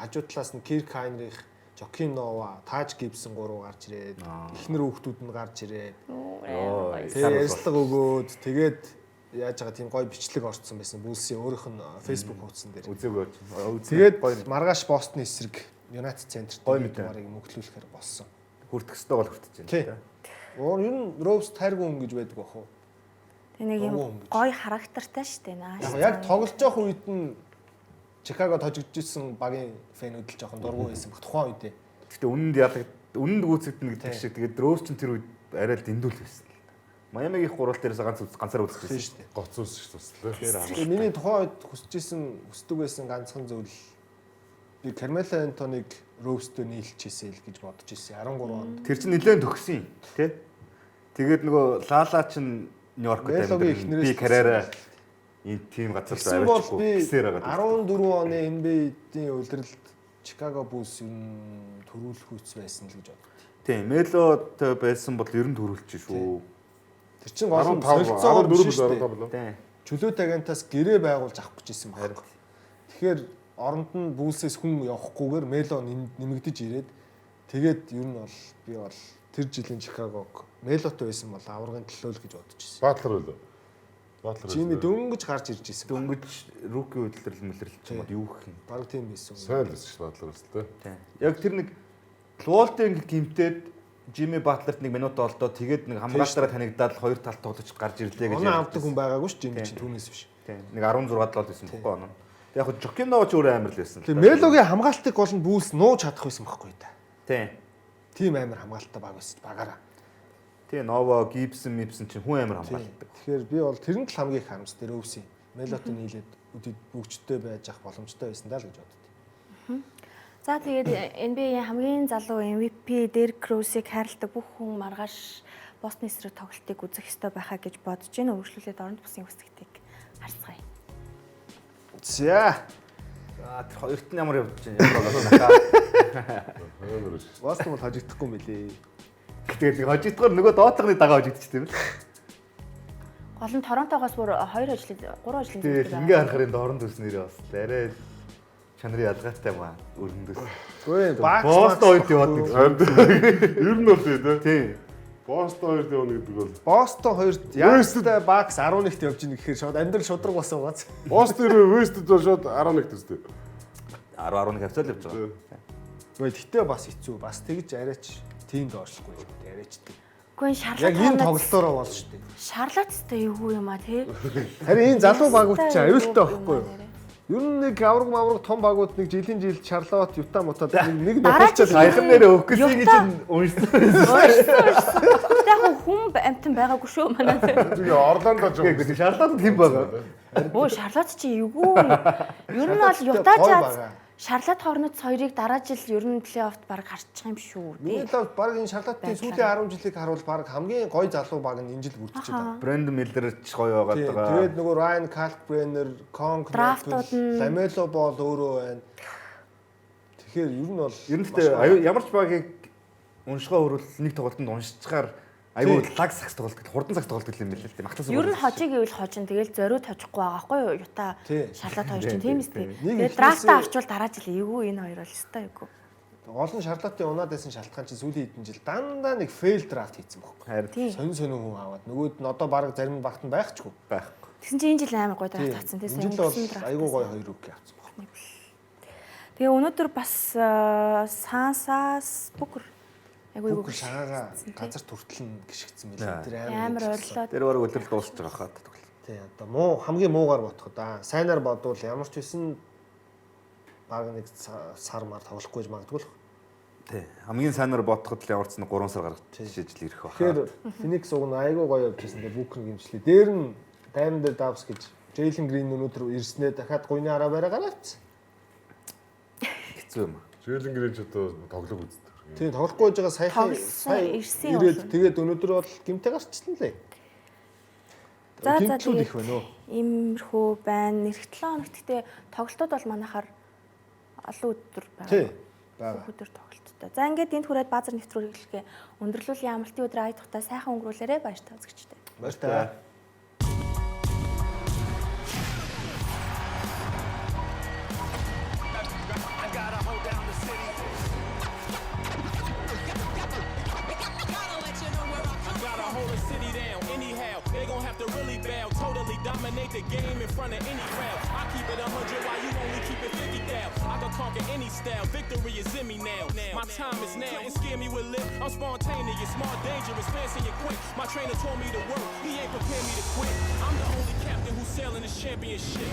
хажуу талаас нь Кирк Хайнрих, Жоким Нова, Тааж Гибсон 3 гарч ирээд эхнэр хүүхдүүд нь гарч ирээд тэгээд ярьслага өгөөд тэгээд яаж байгаа тийм гоё бичлэг орцсон байсан. Булсын өөрийнх нь Facebook хуудсан дээр. Үзээгөө. Тэгээд маргааш Бостны эсрэг United Center Гоё дээр мэдээ. дугаарыг мөнгөлүүлэхээр болсон. Хүртэх ёстой бол хүртэж Тий. байна. Өөр ер нь Rose тайргүй хүн гэж байдаг бах уу? Тэг нэг юм Овоо ингэж. гоё характертай шүү дээ нааш. Яг тоглож явах үед нь Чикаго тожигдчихсэн багийн фэнүүд л жоохон дургу байсан баг тухайн үедээ. Гэхдээ үнэнд яадаг үнэнд гүйцэгдэнэ гэдэг шиг тэгээд Роуз ч тэр үед арай л дэндүүл байсан. Майамигийн гурал дээрээс ганцаар үзчихсэн Тийм шүү шүү дээ. Гоц ус шүү дээ. Тэгээ миний тухайн үед хүсдэг байсан ганцхан зүйл би Carmelo Anthony-г Rose-тэй нийлчихсэн л гэж бодож ирсэн 13 онд. дээ. Тэр чинь нэлээд төгсөн юм тий. Тэгээд нөгөө Лала чинь Нью-Йоркт Мелогийн эхнэрээс би карьераа энэ тим газар Тэгсэн бол би гисээр байгаа. 14 оны NBA-ийн улирлд Chicago Bulls юм төрүүлэх үйс байсан л гэж боддог. Тийм, Мелод байсан бол ер нь төрүүлж шүү. Тэр чинь гол нь 14 солилцоогоор биш шүү 15 дээ. болоо. Тийм. Чөлөөт агентаас гэрээ байгуулж авах гэж ирсэн байна. Тэгэхээр оронд нь Bulls-ээс хүн явахгүйгээр Melo нэмэгдэж ирээд тэгээд ер нь бол би бол тэр жилийн Chicago-г Melo-той байсан бол аврагын төлөө л гэж бодож ирсэн. Батлер үлээ. Батлер. Жими дөнгөж гарч ирж ирсэн. Дөнгөж руки хөдөлгөл мөлрэлч юм бол юу гэх юм. Бараг тийм байсан. сайн л байсан шүү Батлер үстэй. Тийм. Яг тэр нэг Луолтын гимтээд Жими Батлерт нэг минут олдоо тэгээд нэг хамгаалтаараа танигдаад хоёр талд тоглож гарч ирлээ гэж. Оноо авдаг хүн байгаагүй ш Жими чинь түүнээс биш. Тийм. Нэг 16 дол байсан бохгүй оноо. Тэг яг Жокино ч өөрөө амар л байсан. Тэгээ Мелогийн хамгаалтыг гол нь Bulls нууж чадах байсан байхгүй да. Тийм. Тим амар хамгаалалттай баг байсан багаараа. Тэгээ Novo, Gibson чинь хүн амар хамгаалдаг. Тэгэхээр би бол тэрэнд л хамгийн их харамстай өвсөн. Мелотон нийлээд үдэд бүгжтэй байж ах боломжтой байсан даа л гэж боддоо. За тэгээд NBA-ийн хамгийн залуу MVP Derrick Rose-ыг хайрладаг бүх хүн маргааш Бостон эсрэг тоглолтыг үзэх ёстой байхаа гэж бодож байна. Өргөжлүүлээд оронд бусын үсгтийг харцгаая. За. Тэр хоёрт нь ямар явж байна? Ямар болоо. Бостон бол хожигдохгүй мөлий. Тэгээд хожигдохоор нөгөө доотлогны дагаа хожигдчих тийм л. Гол нь Торонтогоос бүр 2 ажлын 3 ажлын Тэгээд ингээ харахаар энэ дорн төснөрөө бас арай чанарын ядгаатай маа өрнөдөөс. Үгүй Бостон хоёрт яваад нэг. Ер нь бол тийм. Тийм. Бостон хоёрт явна гэдэг бол. Бостон 2-т Ястай Бакс 11-т явж ийн гэхээр шууд амьдрал шудраг болсон гоц. Бостон Вестэд бол шууд 11 төстэй. 10-11 хавцал явж байгаа. Үгүй гэхдээ бас хэцүү. Бас тэгж арайч тийм доошлохгүй юм дээ арайчдаг. Гэхдээ Шарлот Яг энэ тоглолтоороо бол шүү дээ. Шарлоттой юу юм аа тий? Харин энэ залуу багууд чинь аюултай байхгүй юу? Ер нь нэг авраг том багууд нэг жилийн жил Шарлот, Юта мутад нэг нөхөлчөд Саяхан нэрээ өгсөн гэж уншсан. Яг хүн амтан байгаагүй шүү манай. Тэгээ Орландо жоо. Шарлот хэм байгаа. Өө Шарлот чи эвгүй. Ер нь бол Юта Jazz Шарлот Hornets хоёрыг дараа жил ер нь плей-оффт баг харчих юм шүү. Миний л баг энэ Шарлотын сүүлийн 10 жилийг харуул баг хамгийн гоё залуу баг нь энэ жил бүрдчихэж байгаа. Брэнд Миллер ч гоё байгаад байгаа. Тэгээд нөгөө Ryan Kalkbrenner, Conk, Lamelo Ball өөрөө байна. Тэгэхээр ер нь бол Ер нь ямар ч багийг уншгаа хөрвөл нэг тоглолтод уншчихаар айгүй лаг сакс тоглолт гэх хурдан сакс тоглолт гэх юм билээ л дээ. Магтаас. Ер нь хожиг гэвэл хожин тэгэл зориу тавьчихгүй байгаа байхгүй юу? Юта Шарлот хоёр чинь тийм үстэй. Тэгээд Нэг драфтаа авчвал дараа жил эвгүй энэ хоёр бол өстой эвгүй. гол нь Шарлотын унаад байсан шалтгаан чинь сүүлийн хэдэн жил дандаа нэг fail draft хийсэн байхгүй. Харин Сонин хүн аваад нөгөөд нь одоо баг зарим багт нь байхчгүй. байхгүй. Тэгсэн чинь энэ жил амар гоё драфт авсан тийм Энэ жил бол айгүй гоё хоёр үг авсан байна. Тэгээ өнөөдөр бас Сансаас Бүкэр айгүй Бүх шагаа газар түртэл нь гიშгцсэн мэлээ. Тэр амар ойрлоо. Тэр бараг өдрөл дуусч байгаа хаад тоглолт. Тий одоо муу хамгийн муугаар бодоход сайнаар бодвол ямар ч байсан баг нэг сар мар тоглохгүй гэж магадгүй л. Тий. Хамгийн сайнаар бодоход л ямар ч нэг 3 сар гаргаж шийдэл ирэх байна. Тэгэхээр Phoenix уг нь айгүй гоё явж байсан. Тэгээ Booker гимчлээ. Дээр нь Diamond Dobbs гэж Jalen Green өнөөдөр ирснээр дахиад гуйны араа бараа гараач. Хэцүү юм. Жээлэн гэрэж одоо тоглог үздэг. Тийм тоглохгүй байж байгаа саяхан ирсэн ирээд тэгээд өнөөдөр бол гимтэй гарчсан лээ. За Гимтлүүд их байна уу? Иймэрхүү байна. Эх 7 хоногт гэхдээ тоглолтууд бол манайхаар олон өдөр байгаа. Тий. Бага. Өдөр тоглолттой. За ингээд энд хүрээд баазар нэвтрүүлэг хэлгээ. Өндөрлөлийн амралтын өдөр айдахтаа сайхан өнгөрүүлээрэ баяртай үзэгчтэй. Баяртай. Dominate the game in front of any crowd. I keep it 100 while you only keep it 50 down. I can conquer any style. Victory is in me now. My time is now. Couldn't scare me with lip. I'm spontaneous, smart, dangerous, fancy and quick. My trainer told me to work. He ain't prepared me to quit. I'm the only captain who's sailing this championship.